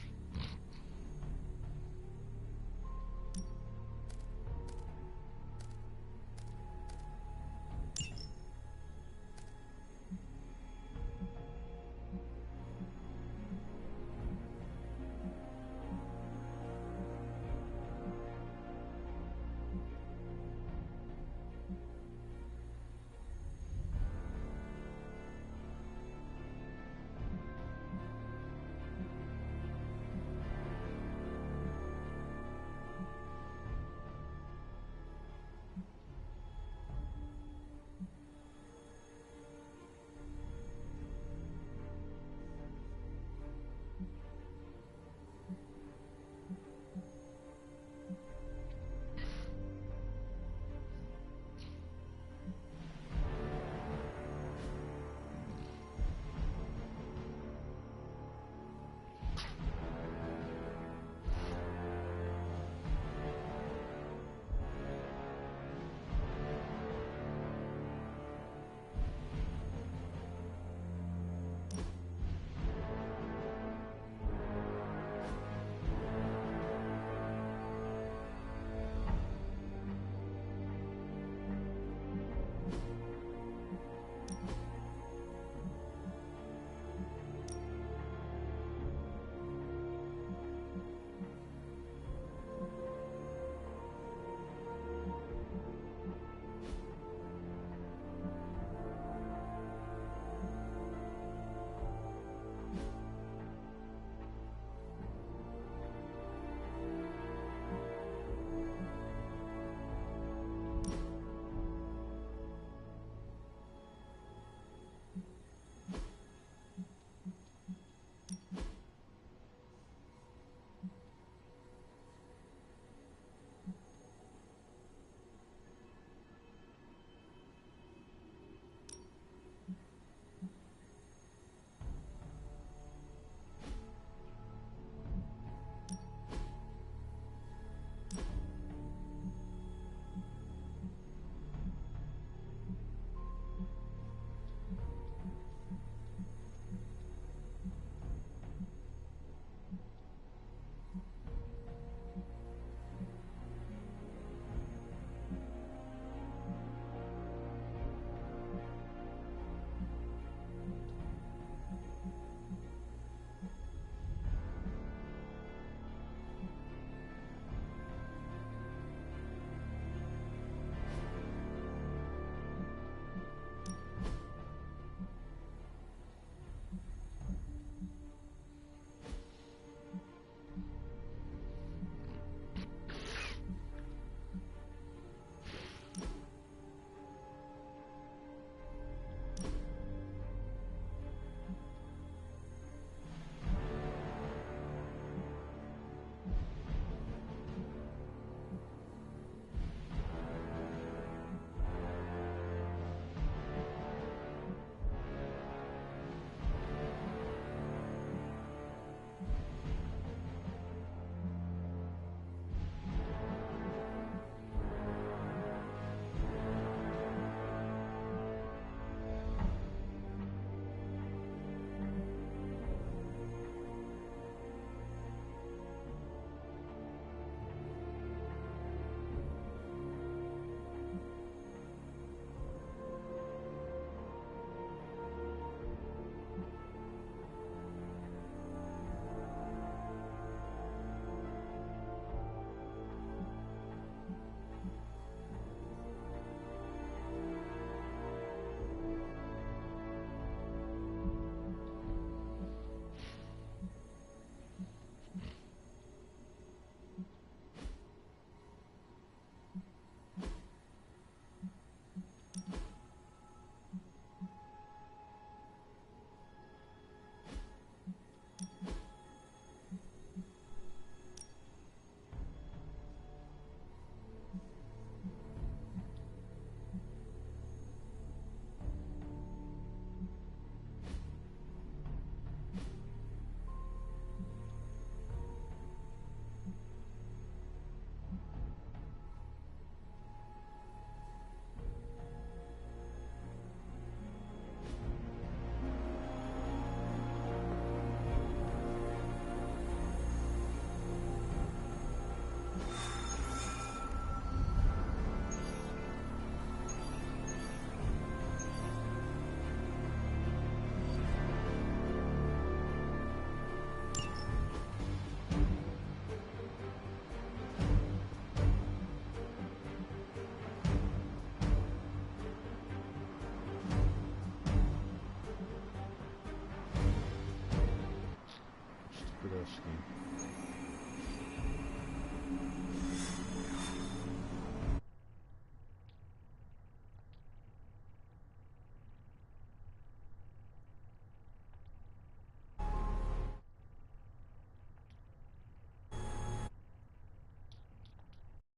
S8: scheme.